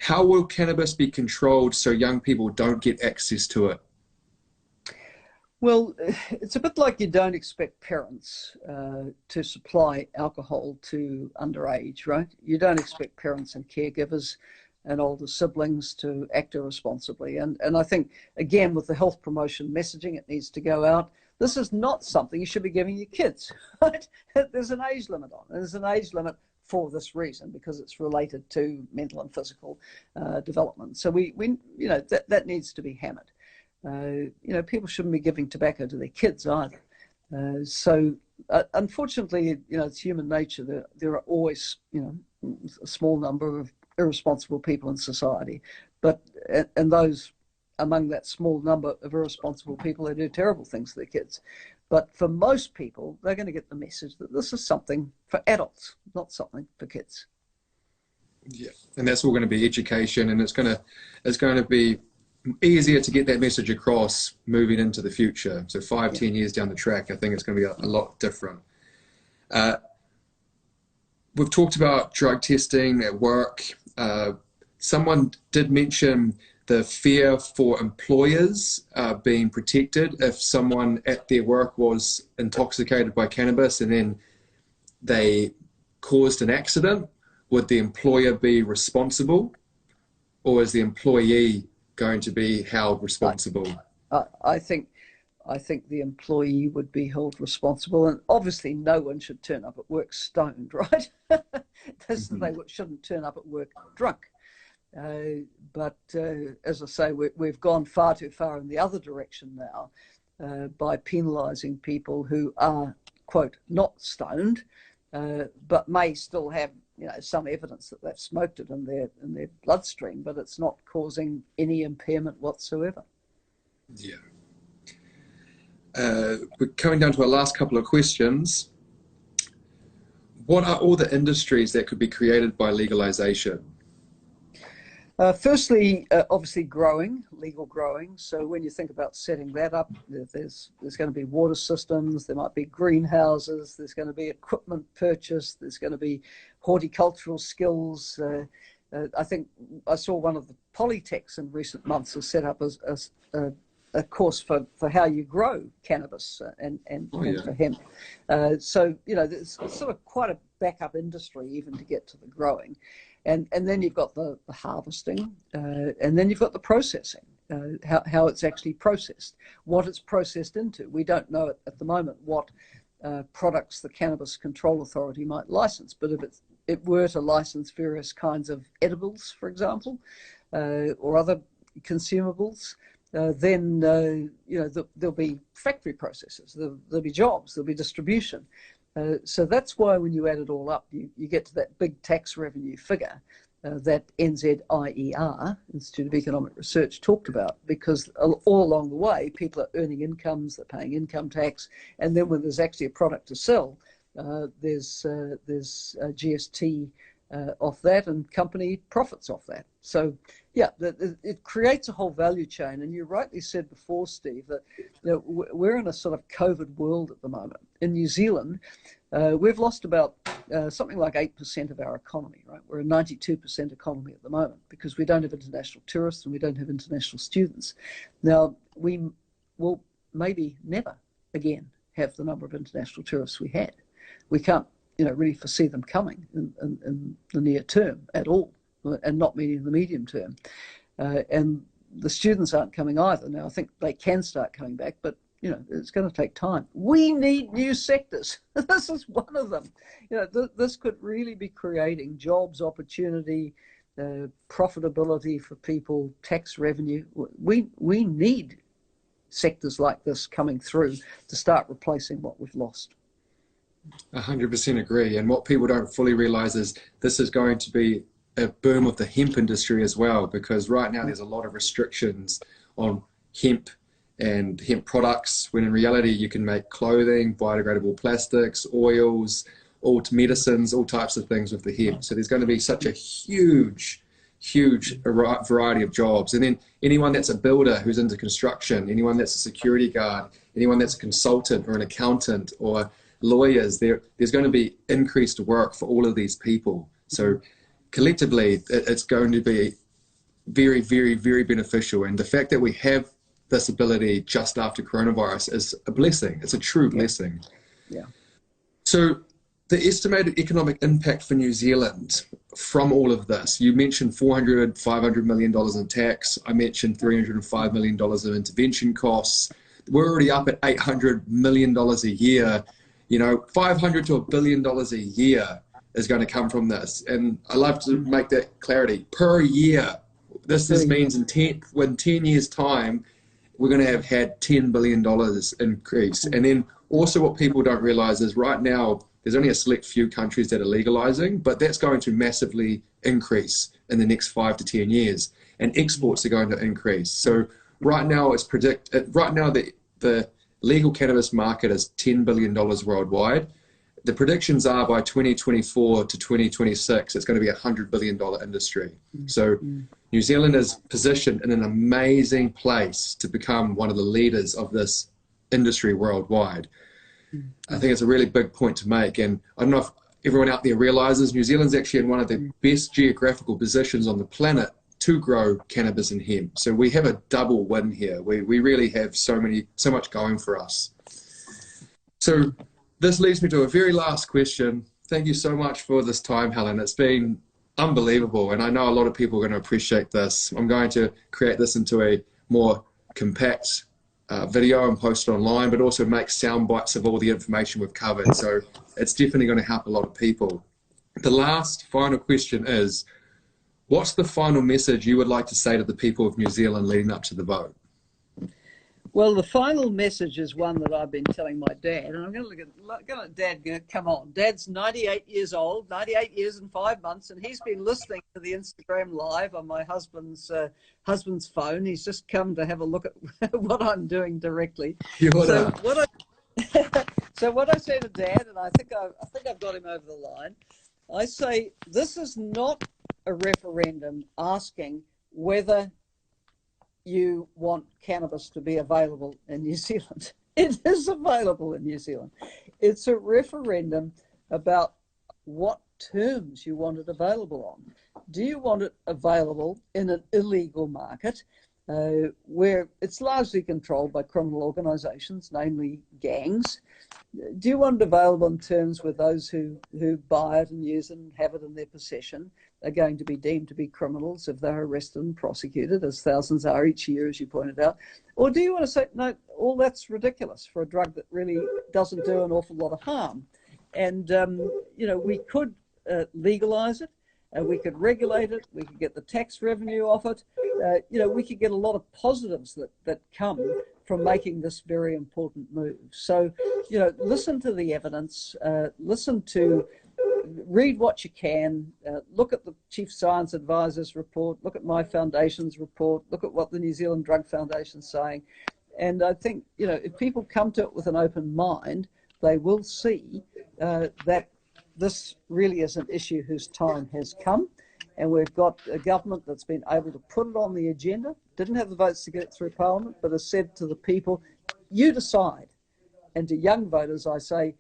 How will cannabis be controlled so young people don't get access to it? Well, it's a bit like you don't expect parents to supply alcohol to underage, right? You don't expect parents and caregivers and older siblings to act irresponsibly. And I think, again, with the health promotion messaging, it needs to go out. This is not something you should be giving your kids, right? There's an age limit on it. There's an age limit for this reason, because it's related to mental and physical development. So that needs to be hammered. People shouldn't be giving tobacco to their kids either. Unfortunately, it's human nature. There are always, a small number of irresponsible people in society, and those among that small number of irresponsible people who do terrible things to their kids. But for most people, they're going to get the message that this is something for adults, not something for kids. Yeah, and that's all going to be education, and it's going to be easier to get that message across moving into the future. So 5-10 years down the track, I think it's going to be a lot different. We've talked about drug testing at work. Someone did mention the fear for employers being protected if someone at their work was intoxicated by cannabis and then they caused an accident. Would the employer be responsible, or is the employee going to be held responsible? I think the employee would be held responsible, and obviously no one should turn up at work stoned, right? They shouldn't turn up at work drunk. But as I say, we've gone far too far in the other direction now by penalising people who are, quote, not stoned, but may still have some evidence that they've smoked it in their bloodstream, but it's not causing any impairment whatsoever. Yeah. We're coming down to our last couple of questions. What are all the industries that could be created by legalization? Firstly, obviously legal growing. So when you think about setting that up, there's going to be water systems, there might be greenhouses, there's going to be equipment purchase, there's going to be horticultural skills. I think I saw one of the polytechs in recent months has set up as a course for how you grow cannabis and for hemp. So, there's sort of quite a backup industry even to get to the growing. And then you've got the harvesting, and then you've got the processing, how it's actually processed, what it's processed into. We don't know at the moment what products the Cannabis Control Authority might license, but if it were to license various kinds of edibles, for example, or other consumables, then there'll be factory processes, there'll be jobs, there'll be distribution. So that's why when you add it all up, you get to that big tax revenue figure that NZIER, Institute of Economic Research, talked about, because all along the way, people are earning incomes, they're paying income tax, and then when there's actually a product to sell, there's GST off that and company profits off that. So yeah, it creates a whole value chain. And you rightly said before, Steve, that we're in a sort of COVID world at the moment. In New Zealand, we've lost about something like 8% of our economy, right? We're a 92% economy at the moment because we don't have international tourists and we don't have international students. Now, we will maybe never again have the number of international tourists we had. We can't really foresee them coming in the near term at all, and not meaning the medium term. And the students aren't coming either. Now, I think they can start coming back, but it's going to take time. We need new sectors. This is one of them. This could really be creating jobs, opportunity, profitability for people, tax revenue. We need sectors like this coming through to start replacing what we've lost. 100% agree. And what people don't fully realize is this is going to be a boom of the hemp industry as well, because right now there's a lot of restrictions on hemp and hemp products, when in reality you can make clothing, biodegradable plastics, oils, all medicines, all types of things with the hemp. So there's going to be such a huge variety of jobs. And then anyone that's a builder who's into construction, anyone that's a security guard, anyone that's a consultant or an accountant or lawyers, there's going to be increased work for all of these people. So collectively, it's going to be very, very, very beneficial. And the fact that we have this ability just after coronavirus is a blessing. It's a true blessing. Yeah. So the estimated economic impact for New Zealand from all of this, you mentioned $500 million in tax. I mentioned $305 million of intervention costs. We're already up at $800 million a year. $500 to $1 billion a year is going to come from this. And I love to make that clarity. Per year. This means in 10 years' time, we're going to have had $10 billion increase. And then also what people don't realize is right now, there's only a select few countries that are legalizing, but that's going to massively increase in the next 5 to 10 years. And exports are going to increase. So right now right now the legal cannabis market is $10 billion worldwide. The predictions are by 2024 to 2026, it's going to be a $100 billion industry. So New Zealand is positioned in an amazing place to become one of the leaders of this industry worldwide. I think it's a really big point to make. And I don't know if everyone out there realizes New Zealand's actually in one of the best geographical positions on the planet to grow cannabis and hemp. So we have a double win here. We really have so much going for us. So this leads me to a very last question. Thank you so much for this time, Helen. It's been unbelievable, and I know a lot of people are going to appreciate this. I'm going to create this into a more compact video and post it online, but also make sound bites of all the information we've covered. So it's definitely going to help a lot of people. The last final question is, what's the final message you would like to say to the people of New Zealand leading up to the vote? Well, the final message is one that I've been telling my dad, and I'm going to let Dad come on. Dad's 98 years old, 98 years and 5 months, and he's been listening to the Instagram live on my husband's phone. He's just come to have a look at what I'm doing directly. So what I say to Dad, and I think I've got him over the line. I say this is not a referendum asking whether you want cannabis to be available in New Zealand. It is available in New Zealand. It's a referendum about what terms you want it available on. Do you want it available in an illegal market where it's largely controlled by criminal organisations, namely gangs? Do you want it available in terms where those who buy it and use it and have it in their possession are going to be deemed to be criminals if they're arrested and prosecuted, as thousands are each year, as you pointed out? Or do you want to say, no, all that's ridiculous for a drug that really doesn't do an awful lot of harm? And, we could legalise it, we could regulate it, we could get the tax revenue off it, we could get a lot of positives that come from making this very important move. So, listen to the evidence, read what you can, look at the Chief Science Advisor's report, look at my foundation's report, look at what the New Zealand Drug Foundation's saying. And I think, if people come to it with an open mind, they will see that this really is an issue whose time has come. And we've got a government that's been able to put it on the agenda, didn't have the votes to get it through Parliament, but has said to the people, you decide. And to young voters, I say,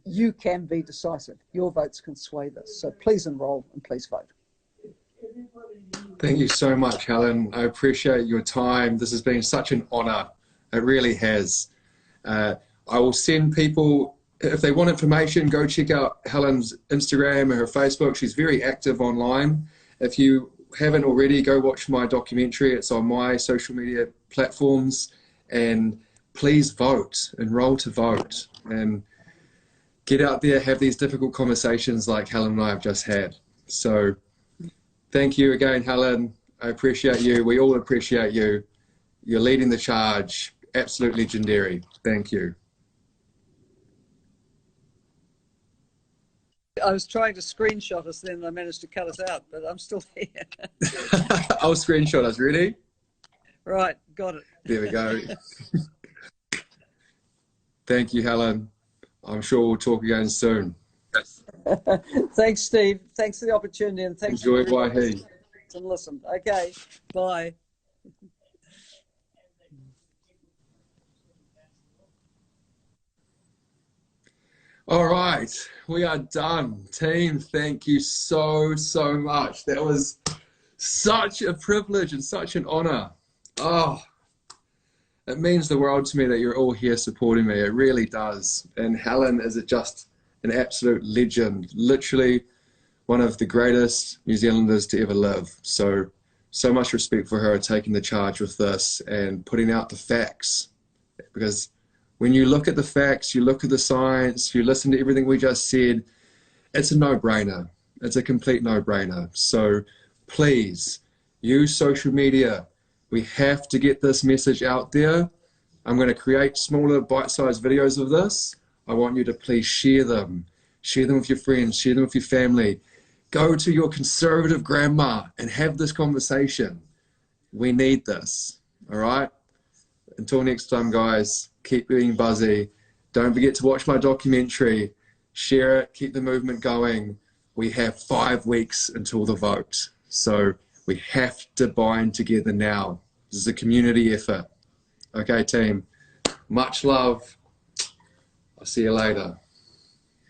you can be decisive. Your votes can sway this. So please enrol and please vote. Thank you so much, Helen. I appreciate your time. This has been such an honour. It really has. I will send people, if they want information, go check out Helen's Instagram or her Facebook. She's very active online. If you haven't already, go watch my documentary. It's on my social media platforms. And please vote, enroll to vote, and get out there, have these difficult conversations like Helen and I have just had. So thank you again, Helen. I appreciate you. We all appreciate you. You're leading the charge. Absolutely legendary. Thank you. I was trying to screenshot us then, I managed to cut us out, but I'm still here. I'll screenshot us. Ready? Right, got it. There we go. Thank you, Helen. I'm sure we'll talk again soon. Thanks, Steve. Thanks for the opportunity, and thanks Enjoy for Waihi. and listen. Okay, bye. All right, we are done. Team, thank you so much. That was such a privilege and such an honor. Oh, it means the world to me that you're all here supporting me. It really does. And Helen is just an absolute legend, literally one of the greatest New Zealanders to ever live. So much respect for her taking the charge with this and putting out the facts. Because when you look at the facts, you look at the science, you listen to everything we just said, it's a no-brainer. It's a complete no-brainer. So please use social media. We have to get this message out there. I'm going to create smaller bite-sized videos of this. I want you to please share them. Share them with your friends, share them with your family. Go to your conservative grandma and have this conversation. We need this, all right? Until next time, guys, keep being buzzy. Don't forget to watch my documentary. Share it. Keep the movement going. We have 5 weeks until the vote. So we have to bind together now. This is a community effort. Okay, team. Much love. I'll see you later.